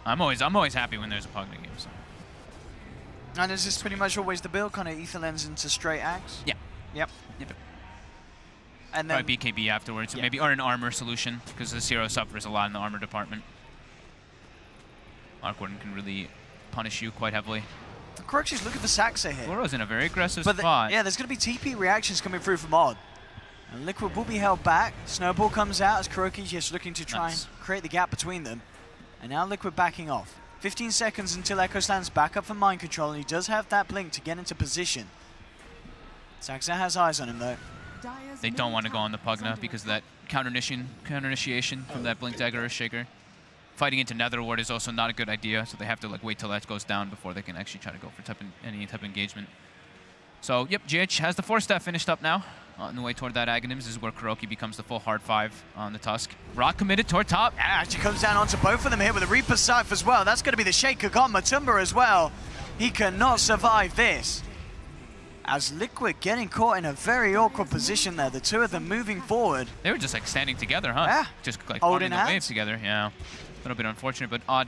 I'm always happy when there's a Pugna game. So. And is this pretty much always the build, kind of Ether Lens into straight axe? Yeah. Yep. And then probably BKB afterwards, maybe, or an armor solution, because the Zero suffers a lot in the armor department. Arc Warden can really punish you quite heavily. Kuroky's looking for Saxa here. Floro's in a very aggressive spot. Yeah, there's going to be TP reactions coming through from Odd. And Liquid will be held back. Snowball comes out as Kuroky's just looking to try and create the gap between them. And now Liquid backing off. 15 seconds until Echo stands back up for mind control, and he does have that blink to get into position. Saxa has eyes on him though. They don't want to go on the Pugna because of that counter initiation from that Blink Dagger or Shaker. Fighting into Netherward is also not a good idea, so they have to like wait till that goes down before they can actually try to go for any type of engagement. So, yep, GH has the 4-step finished up now. On the way toward that Aghanims. This is where Kuroky becomes the full hard 5 on the Tusk. Rock committed toward top. Actually comes down onto both of them here with a Reaper Scythe as well. That's going to be the Shaker got Matumba as well. He cannot survive this. As Liquid getting caught in a very awkward position there. The two of them moving forward. They were just like standing together, huh? Yeah. Just like holding the wave together. Yeah. A little bit unfortunate, but Odd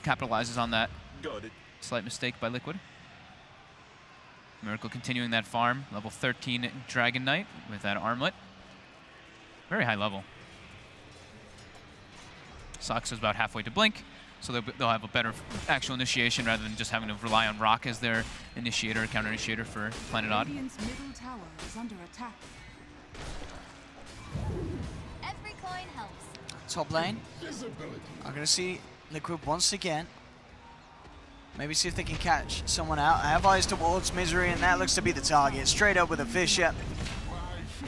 capitalizes on that. Got it. Slight mistake by Liquid. Miracle continuing that farm. Level 13 Dragon Knight with that armlet. Very high level. Sox is about halfway to Blink, so they'll have a better actual initiation rather than just having to rely on Rock as their initiator, counter initiator for Planet Odd. Middle tower is under attack. Every coin helps. Top lane. I'm going to see Liquid once again. Maybe see if they can catch someone out. I have eyes towards Misery, and that looks to be the target. Straight up with a Fisher.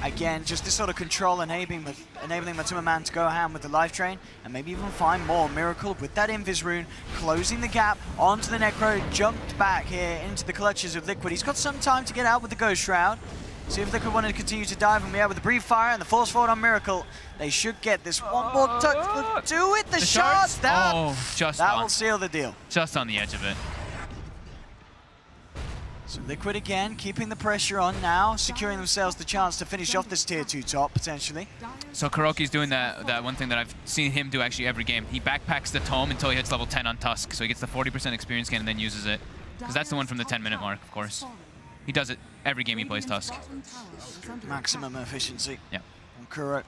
Again, just this sort of control enabling Matumba Man to go ham with the life drain, and maybe even find more. Miracle with that Invis rune, closing the gap onto the Necro, jumped back here into the clutches of Liquid. He's got some time to get out with the Ghost Shroud. See if Liquid wanted to continue to dive, and we have with the Breathe Fire and the Force Forward on Miracle. They should get this one more touch. Do it, the shot! That will seal the deal. Just on the edge of it. So Liquid again, keeping the pressure on now, securing themselves the chance to finish off this tier 2 top, potentially. So Kuroky's doing that one thing that I've seen him do actually every game. He backpacks the Tome until he hits level 10 on Tusk, so he gets the 40% experience gain and then uses it. Because that's the one from the 10-minute mark, of course. He does it every game he plays Tusk. Maximum efficiency. Yeah. On Kuro.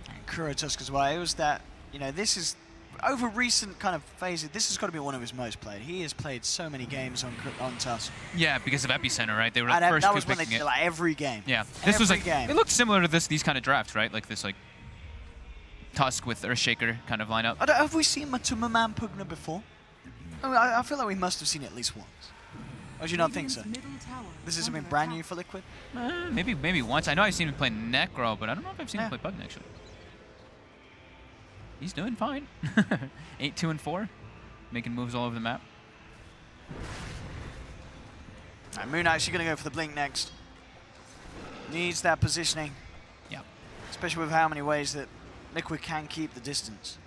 And Kuro Tusk as well. It was that, you know, this is, over recent kind of phases, this has got to be one of his most played. He has played so many games on Tusk. Yeah, because of Epicenter, right? They were the first that two was when picking they did like every game. Yeah. This was like, game. It looked similar to these kind of drafts, right? Like this like Tusk with Earthshaker kind of lineup. Have we seen Matumba Man Pugna before? I mean, I feel like we must have seen it at least once. Or do you not think so? This is something brand new for Liquid? Maybe once. I know I've seen him play Necro, but I don't know if I've seen him play Pugna actually. He's doing fine. 8-2-4, making moves all over the map. And Moon actually going to go for the blink next. Needs that positioning. Yeah. Especially with how many ways that Liquid can keep the distance.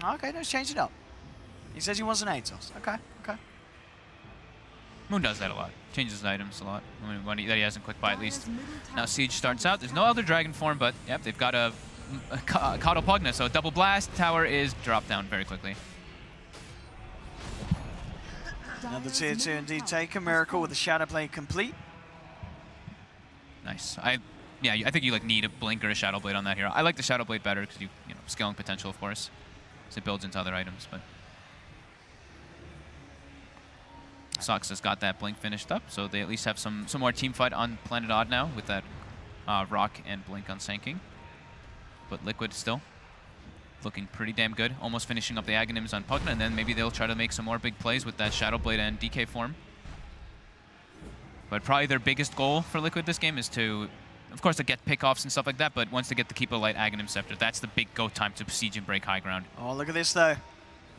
Okay, let's change it up. He says he wants an ATOS. Okay, okay. Moon does that a lot. Changes his items a lot when he hasn't quick buy at least. Now Siege starts out. There's no other dragon form, but yep, they've got a Coddle Pugna, so double blast. Tower is dropped down very quickly. Another tier 2 indeed taken. Miracle with the Shadow Blade complete. Nice. I think you like need a blink or a Shadow Blade on that hero. I like the Shadow Blade better because you know scaling potential, of course, as it builds into other items. But Sox has got that blink finished up, so they at least have some more team fight on Planet Odd now with that Rock and blink on Sanking. But Liquid still looking pretty damn good, almost finishing up the Aghanims on Pugna, and then maybe they'll try to make some more big plays with that Shadow Blade and DK form. But probably their biggest goal for Liquid this game is to, of course, to get pickoffs and stuff like that, but once they get the Keep a Light Aghanim Scepter, that's the big go time to siege and break high ground. Oh, look at this, though.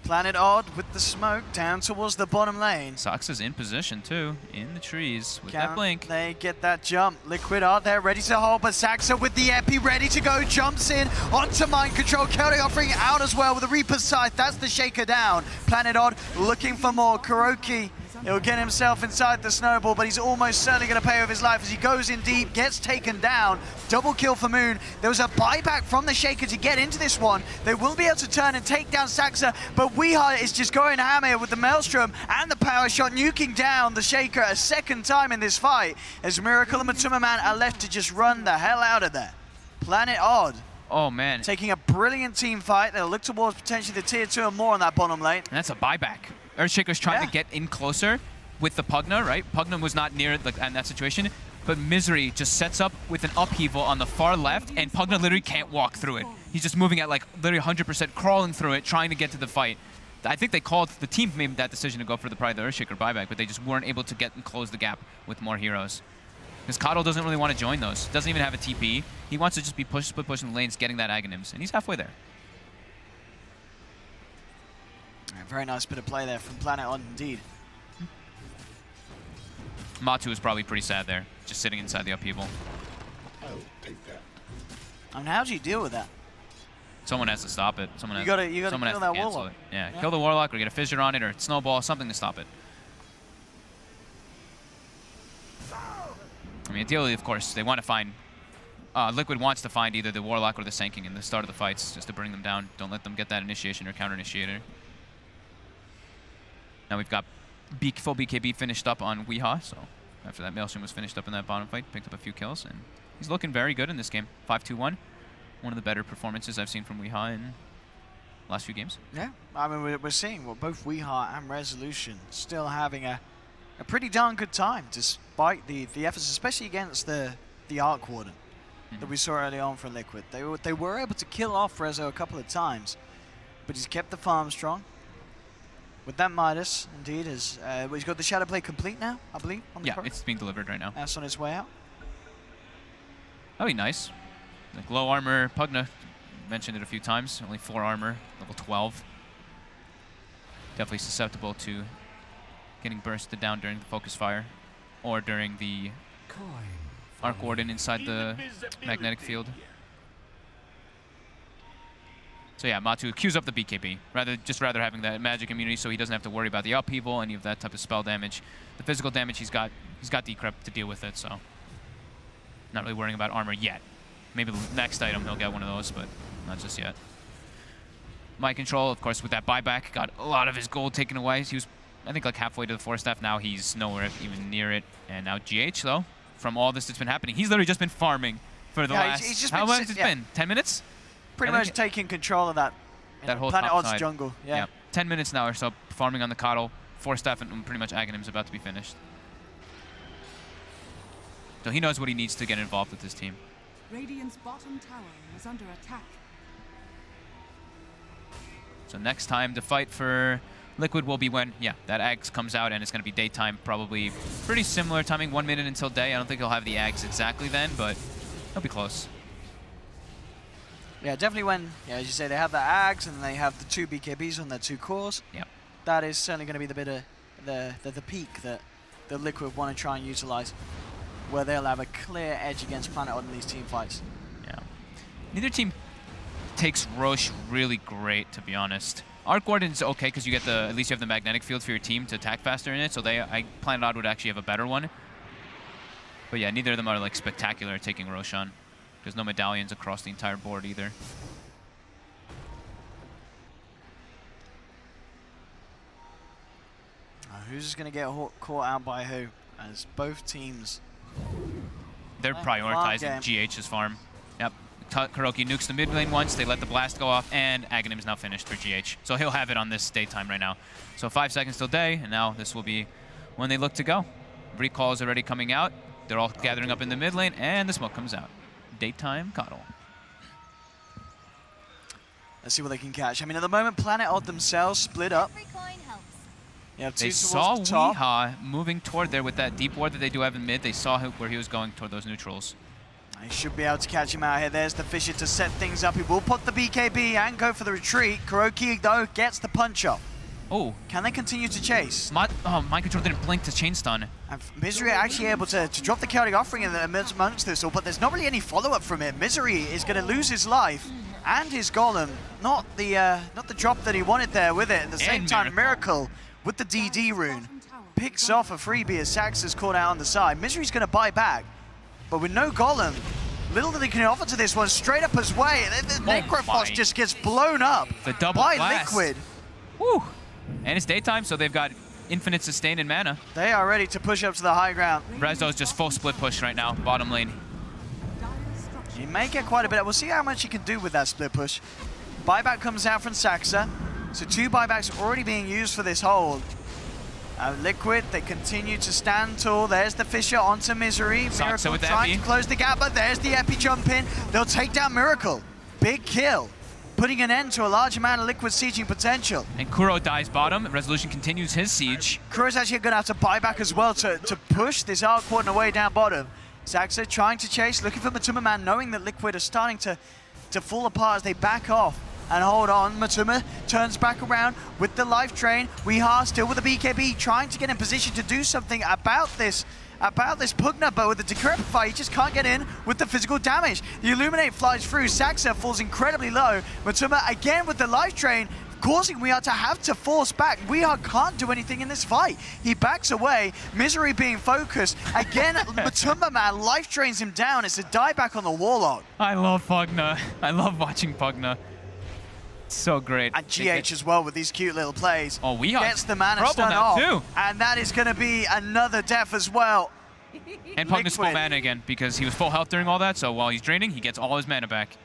Planet Odd with the smoke down towards the bottom lane. Sox is in position, too, in the trees with that blink. They get that jump. Liquid are there, ready to hold, but Saxa with the Epi ready to go, jumps in onto Mind Control. Kelly offering out as well with the Reaper's Scythe. That's the Shaker down. Planet Odd looking for more. Kuroki, he'll get himself inside the snowball, but he's almost certainly going to pay with his life as he goes in deep, gets taken down. Double kill for Moon. There was a buyback from the Shaker to get into this one. They will be able to turn and take down Saxa, but Weeha is just going hammer with the Maelstrom and the power shot, nuking down the Shaker a second time in this fight, as Miracle and Matuma Man are left to just run the hell out of there. Planet Odd. Oh, man. Taking a brilliant team fight. They'll look towards potentially the tier 2 or more on that bottom lane. And that's a buyback. Earthshaker's trying to get in closer with the Pugna, right? Pugna was not near in that situation, but Misery just sets up with an upheaval on the far left, and Pugna literally can't walk through it. He's just moving at like literally 100%, crawling through it, trying to get to the fight. I think the team made that decision to go for probably the Earthshaker buyback, but they just weren't able to get and close the gap with more heroes. Because Coddle doesn't really want to join those. Doesn't even have a TP. He wants to just be split pushing the lanes, getting that Aghanims, and he's halfway there. Very nice bit of play there from Planet Odd indeed. Matu is probably pretty sad there, just sitting inside the upheaval. I'll take that. I mean, how do you deal with that? Someone has to stop it. You gotta kill that Warlock. Yeah, kill the Warlock or get a Fissure on it or Snowball, something to stop it. I mean, ideally, of course, they want to find... Liquid wants to find either the Warlock or the Sanking in the start of the fights, just to bring them down. Don't let them get that initiation or counter-initiator. Now we've got full BKB finished up on Weeha, so after that Maelstrom was finished up in that bottom fight, picked up a few kills, and he's looking very good in this game. 5-2-1. One of the better performances I've seen from Weeha in the last few games. Yeah, I mean, we're seeing both Weeha and Resolution still having a pretty darn good time, despite the efforts, especially against the Arc Warden that we saw early on from Liquid. They were able to kill off Rezo a couple of times, but he's kept the farm strong. With that Midas, indeed, he's got the Shadow Blade complete now, I believe. On the it's being delivered right now. That's on its way out. That'd be nice. Like low armor Pugna, mentioned it a few times. Only 4 armor, level 12. Definitely susceptible to getting bursted down during the focus fire, or during the Arc Warden inside the magnetic field. So yeah, Matu queues up the BKB, rather having that magic immunity so he doesn't have to worry about the upheaval, any of that type of spell damage. The physical damage, he's got Decrep to deal with it, so not really worrying about armor yet. Maybe the next item he'll get one of those, but not just yet. Mind Control, of course, with that buyback, got a lot of his gold taken away. He was, I think, like halfway to the Force Staff. Now he's nowhere even near it. And now GH, though, from all this that's been happening, he's literally just been farming for the last... How long has it been? 10 minutes? Pretty much taking control of that whole Planet Odd's side. jungle. Yeah. 10 minutes now or so, farming on the Coddle. Force Staff and pretty much Aghanim's about to be finished. So he knows what he needs to get involved with this team. Radiant's bottom tower is under attack. So next time to fight for Liquid will be when, that Ags comes out, and it's going to be daytime, probably pretty similar timing, 1 minute until day. I don't think he'll have the Ags exactly then, but he'll be close. Yeah, definitely when, as you say, they have the Ags and they have the 2 BKBs on their 2 cores. Yep. that is certainly going to be the bit of the peak that the Liquid want to try and utilize, where they'll have a clear edge against Planet Odd in these team fights. Yeah. Neither team takes Roche really great, to be honest. Arc Warden's okay because you get at least you have the magnetic field for your team to attack faster in it, so Planet Odd would actually have a better one. But yeah, neither of them are like spectacular at taking Roche on. There's no medallions across the entire board either. Who's going to get caught out by who? As both teams... They're prioritizing GH's farm. Yep. Kuroki nukes the mid lane once, they let the blast go off, and Aghanim's now finished for GH. So he'll have it on this daytime right now. So 5 seconds till day, and now this will be when they look to go. Recall is already coming out. They're all gathering up in the mid lane, and the smoke comes out. Daytime Coddle. Let's see what they can catch. I mean, at the moment, Planet Odd themselves split up. Yeah, they saw Weeha moving toward there with that deep ward that they do have in mid. They saw where he was going toward those neutrals. He should be able to catch him out here. There's the Fissure to set things up. He will put the BKB and go for the retreat. Kuroki, though, gets the punch off. Oh. Can they continue to chase? Mind Control didn't blink to chain stun. And Misery actually able to drop the chaotic offering in amongst this all, but there's not really any follow-up from it. Misery is going to lose his life and his golem. Not the drop that he wanted there with it. At the same time, Miracle with the DD rune picks off a freebie as Sax is caught out on the side. Misery's going to buy back, but with no golem, little that he can offer to this one. Straight up his way. The Necrophos just gets blown up by Liquid. Woo! And it's daytime, so they've got infinite sustain and mana. They are ready to push up to the high ground. Rezdo's just full split push right now, bottom lane. He may get quite a bit. We'll see how much he can do with that split push. Buyback comes out from Saxa. So 2 buybacks already being used for this hold. Liquid, they continue to stand tall. There's the Fissure onto Misery. Miracle trying to close the gap, but there's the Epi jump in. They'll take down Miracle. Big kill, putting an end to a large amount of Liquid sieging potential. And Kuro dies bottom. Resolution continues his siege. Kuro's actually going to have to buy back as well to push this Arc Warden away down bottom. Saxa trying to chase, looking for Matuma Man, knowing that Liquid are starting to fall apart as they back off. And hold on, Matuma turns back around with the life drain. Weeha still with the BKB, trying to get in position to do something about this Pugna, but with the Decrepify, he just can't get in with the physical damage. The Illuminate flies through, Saxa falls incredibly low. Matuma again with the life drain, causing Weeha to have to force back. Weeha can't do anything in this fight. He backs away, Misery being focused. Again, Matuma Man life drains him down. It's a dieback on the Warlock. I love Pugna. I love watching Pugna. So great. And GH as well with these cute little plays. Oh, we gets the mana stun off. Too. And that is going to be another death as well. And Pugna's full mana again because he was full health during all that, so while he's draining, he gets all his mana back.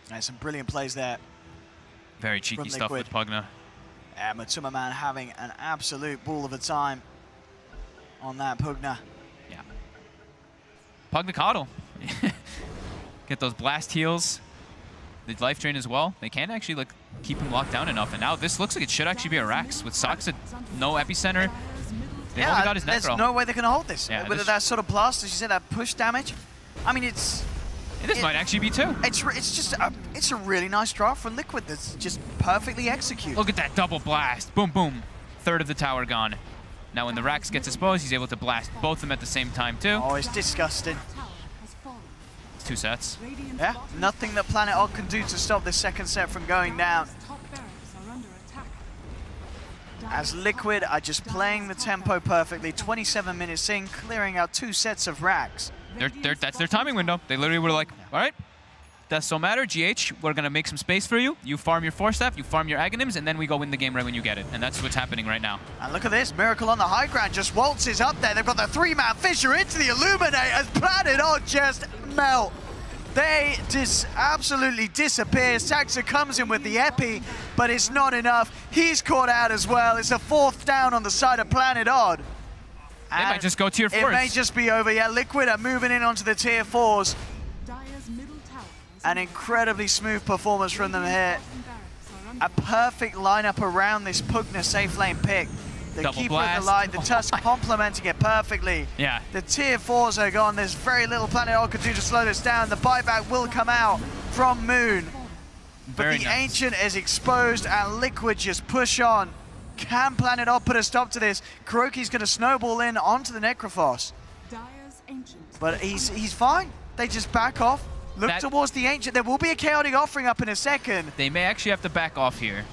There's some brilliant plays there. Very cheeky stuff with Pugna. Yeah, Matuma Man having an absolute ball of a time on that Pugna. Yeah. Pugna Coddle. Get those blast heals. The life drain as well. They can't actually keep him locked down enough. And now this looks like it should actually be a Rax with Saxa, no epicenter. They only got his there's Necro. no way they're going to hold this. Yeah, with that sort of blast, as you said, that push damage. I mean, this might actually be 2. It's a really nice draw from Liquid that's just perfectly executed. Look at that double blast. Boom, boom. Third of the tower gone. Now when the Rax gets exposed, he's able to blast both of them at the same time too. Oh, it's disgusting. 2 sets. Yeah, nothing that Planet Odd can do to stop this second set from going down. As Liquid are just playing the tempo perfectly, 27 minutes in, clearing out 2 sets of racks. That's their timing window. They literally were like, all right, does so matter, GH, we're going to make some space for you. You farm your 4-staff, you farm your Aghanims, and then we go win the game right when you get it. And that's what's happening right now. And look at this, Miracle on the high ground just waltzes up there. They've got the 3-man Fissure into the Illuminate as Planet Odd just melt. They just absolutely disappear. Saxa comes in with the Epi, but it's not enough. He's caught out as well. It's a 4th down on the side of Planet Odd. They might just go tier 4s. It may just be over. Yeah, Liquid are moving in onto the tier 4s. An incredibly smooth performance from them here. A perfect lineup around this Pugna safe lane pick. The Double Keeper blast. of the Light, the Tusk complementing it perfectly. Yeah. The tier 4s are gone. There's very little Planet Odd can do to slow this down. The buyback will come out from Moon. Very but the nice. Ancient is exposed, and Liquid just push on. Can Planet Odd put a stop to this? KuroKy's going to snowball in onto the Necrophos. Dire's Ancient. But he's fine. They just back off. Look towards the Ancient. There will be a chaotic offering up in a second. They may actually have to back off here.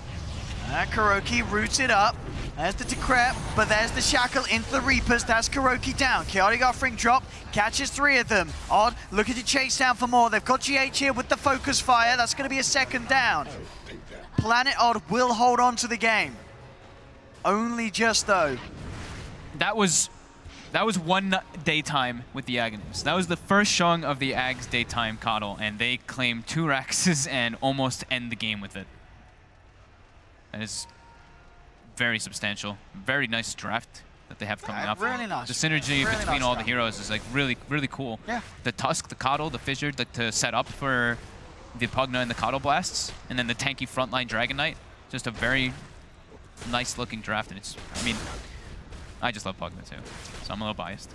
KuroKy roots it up. There's the Decrep, but there's the Shackle into the Reapers. That's KuroKy down. Chaotic offering drop, catches 3 of them. Odd, looking to chase down for more. They've got GH here with the focus fire. That's going to be a second down. Planet Odd will hold on to the game. Only just though. That was one daytime with the Aghanim's. That was the first showing of the Ags daytime coddle, and they claim 2 Raxes and almost end the game with it. That is very substantial. Very nice draft that they have coming up. Really nice. The synergy really between nice all draft. the heroes is like really cool. Yeah. The Tusk, the Coddle, the Fissure, to set up for the Pugna and the Coddle Blasts, and then the tanky frontline Dragon Knight. Just a very nice looking draft, and it's, I mean, I just love Pugna too, so I'm a little biased.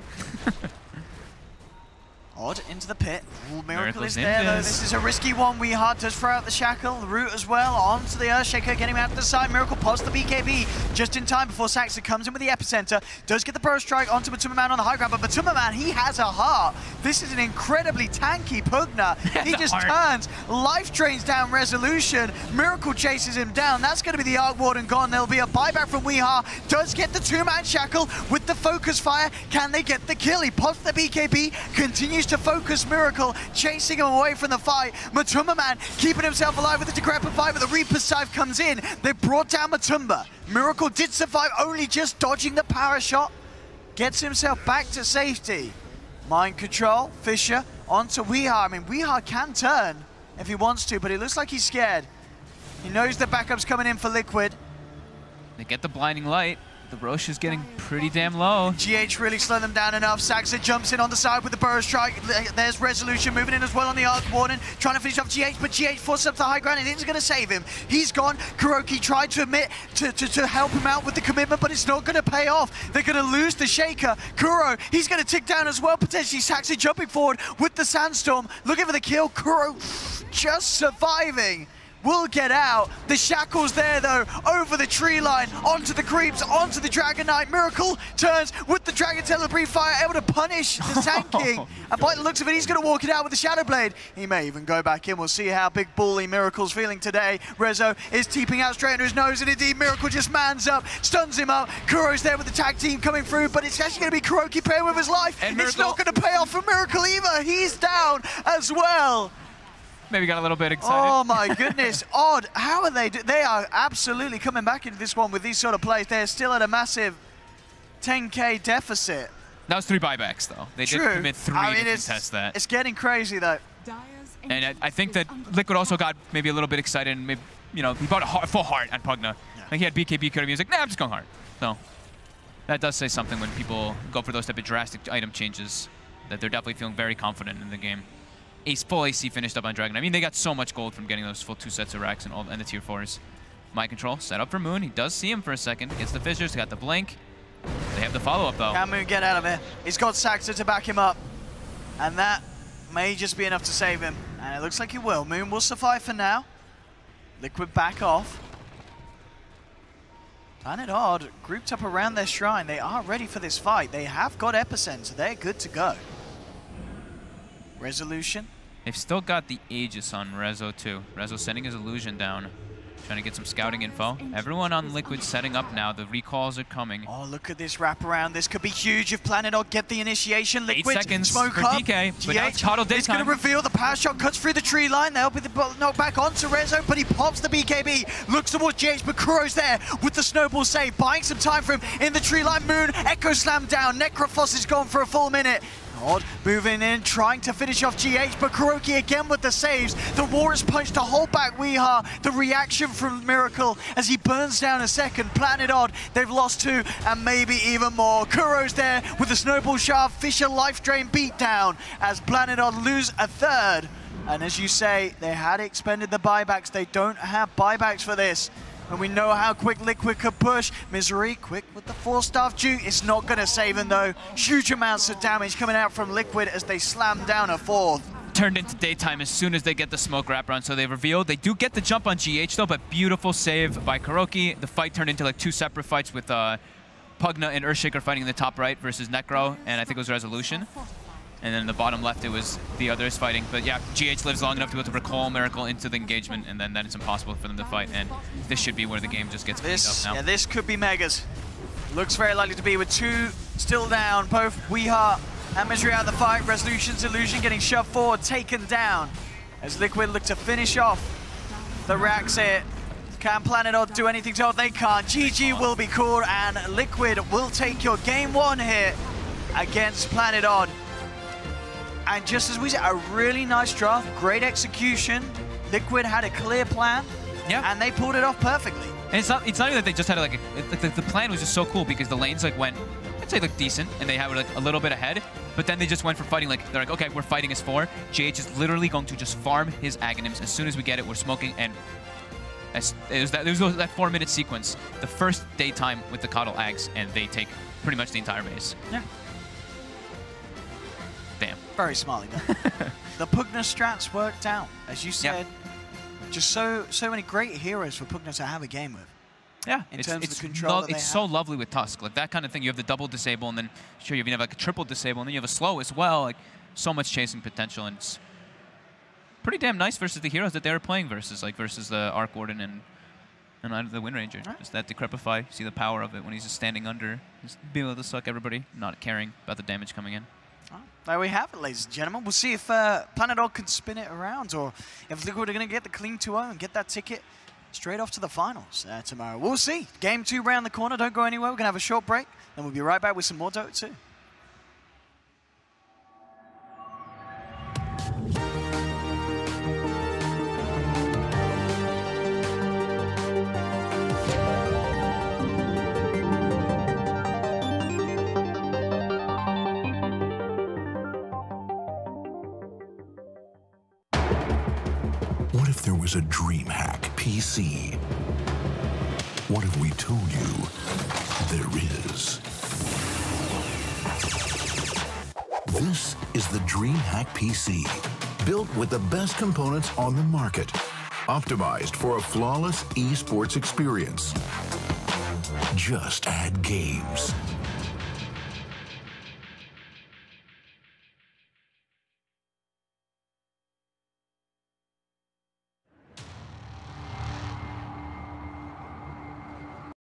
Odd into the pit. Ooh, Miracle Miracle's is there though. ninjas. This is a risky one. Weehard does throw out the Shackle. The root as well. Onto the Earthshaker, getting him out to the side. Miracle pops the BKB just in time before Saxon comes in with the Epicenter. Does get the Burrow Strike onto Matuma on the high ground, but Matuma, he has a heart. This is an incredibly tanky Pugna. He just turns, life drains down Resolution. Miracle chases him down. That's going to be the Arc Warden gone. There'll be a buyback from Weehar. Does get the 2-man Shackle with the focus fire. Can they get the kill? He pops the BKB, continues to focus Miracle, chasing him away from the fight. Matumba Man keeping himself alive with the decrepit fight, but the Reaper Scythe comes in. They brought down Matumba. Miracle did survive, only just dodging the power shot. Gets himself back to safety. Mind control, Fissure onto Weehar. I mean, Weehar can turn if he wants to, but it looks like he's scared. He knows the backup's coming in for Liquid. They get the blinding light. The Roche is getting pretty damn low. GH really slowed them down enough. Saxa jumps in on the side with the Burrow Strike. There's Resolution moving in as well on the Arc Warden, trying to finish off GH, but GH forces up the high ground and it isn't going to save him. He's gone. KuroKy tried to admit to help him out with the commitment, but it's not going to pay off. They're going to lose the Shaker. Kuro, he's going to tick down as well, potentially. Saxa jumping forward with the Sandstorm, looking for the kill. Kuro just surviving. Will get out. The Shackle's there though, over the tree line, onto the creeps, onto the Dragon Knight. Miracle turns with the Dragon Telebree Fire, able to punish the tanking. And by the looks of it, he's going to walk it out with the Shadow Blade. He may even go back in. We'll see how big bally Miracle's feeling today. Rezo is teeping out straight under his nose, and indeed Miracle just mans up, stuns him up. Kuro's there with the tag team coming through, but it's actually going to be KuroKy paying with his life. And it's not going to pay off for Miracle either. He's down as well. Maybe got a little bit excited. Oh my goodness, Odd, how are they? They are absolutely coming back into this one with these sort of plays. They're still at a massive 10K deficit. That was 3 buybacks though. They did commit 3 to contest that. It's getting crazy though. And I think that Liquid also got maybe a little bit excited and maybe, you know, he bought a full heart at Pugna. Yeah. Like he had BKB could have, he was like, nah, I'm just going hard. So that does say something when people go for those type of drastic item changes, that they're definitely feeling very confident in the game. Full AC finished up on Dragon. I mean, they got so much gold from getting those full 2 sets of racks and the tier 4s. Mind control, set up for Moon. He does see him for a second. Gets the Fissures, got the blink. They have the follow-up, though. Can Moon get out of it? He's got Saxa to back him up. And that may just be enough to save him. And it looks like he will. Moon will survive for now. Liquid back off. Planet Odd grouped up around their shrine. They are ready for this fight. They have got Epicenter. They're good to go. Resolution. They've still got the Aegis on Rezo too. Rezo sending his illusion down, trying to get some scouting info. Everyone on Liquid setting up now. The recalls are coming. Oh, look at this wraparound. This could be huge if Planet Odd get the initiation. Liquid 8 seconds smoke for up. DK, but now it's Coddle It's going to reveal the power shot, cuts through the tree line. They'll be the knockback onto Rezo, but he pops the BKB. Looks towards GH, but Kuro's there with the snowball save, buying some time for him in the tree line. Moon, Echo Slam down. Necrophos is gone for a full minute. Odd moving in, trying to finish off GH, but KuroKy again with the saves. The Walrus Punch to hold back Weehar. The reaction from Miracle as he burns down a second. Planet Odd, they've lost 2 and maybe even more. Kuro's there with the Snowball Shaft. Fisher Life Drain beatdown as Planet Odd lose a 3rd. And as you say, they had expended the buybacks. They don't have buybacks for this. And we know how quick Liquid could push. Misery, quick with the 4-staff juke. It's not going to save him though. Huge amounts of damage coming out from Liquid as they slam down a 4th. turned into daytime as soon as they get the smoke wraparound. So they revealed. They do get the jump on GH though, but beautiful save by Kuroki. The fight turned into like 2 separate fights with Pugna and Earthshaker fighting in the top right versus Necro, and I think it was Resolution. And then in the bottom left, it was the others fighting. But yeah, GH lives long enough to be able to recall Miracle into the engagement, and then it's impossible for them to fight. And this should be where the game just gets cleaned up now. Yeah, this could be Megas. Looks very likely to be with 2 still down. Both Weeheart and Misery out of the fight. Resolution's Illusion getting shoved forward, taken down. As Liquid look to finish off the racks here. Can Planet do anything to help? They can't. GG will be called, and Liquid will take your game 1 here against Planet Odd. And just as we said, a really nice draft, great execution. Liquid had a clear plan, and they pulled it off perfectly. And it's not even that they just had like the plan was just so cool because the lanes like went, I'd say like decent, and they had like a little bit ahead, but then they just went for fighting. Like they're like, okay, we're fighting as 4. GH is literally going to just farm his Aghanims. As soon as we get it, we're smoking, and it was that 4-minute sequence, the first daytime with the Coddle Ags, and they take pretty much the entire base. Yeah. Damn. Very smartly done. The Pugna strats worked out, as you said. Just so many great heroes for Pugna to have a game with. Yeah, in terms of the control that they it's so lovely with Tusk, like that kind of thing. You have the double disable, and then sure you even have like a triple disable, and then you have a slow as well. Like so much chasing potential, and it's pretty damn nice versus the heroes that they were playing versus, like versus the Arc Warden and the Wind Ranger. Right. Just that Decrepify, see the power of it when he's just standing under, just being able to suck everybody, not caring about the damage coming in. There we have it, ladies and gentlemen. We'll see if Planet Odd can spin it around, or if Liquid are going to get the clean 2-0 and get that ticket straight off to the finals tomorrow. We'll see. Game 2 round the corner. Don't go anywhere. We're going to have a short break, then we'll be right back with some more Dota 2. What if there was a DreamHack PC? What if we told you there is? This is the DreamHack PC, built with the best components on the market, optimized for a flawless esports experience. Just add games,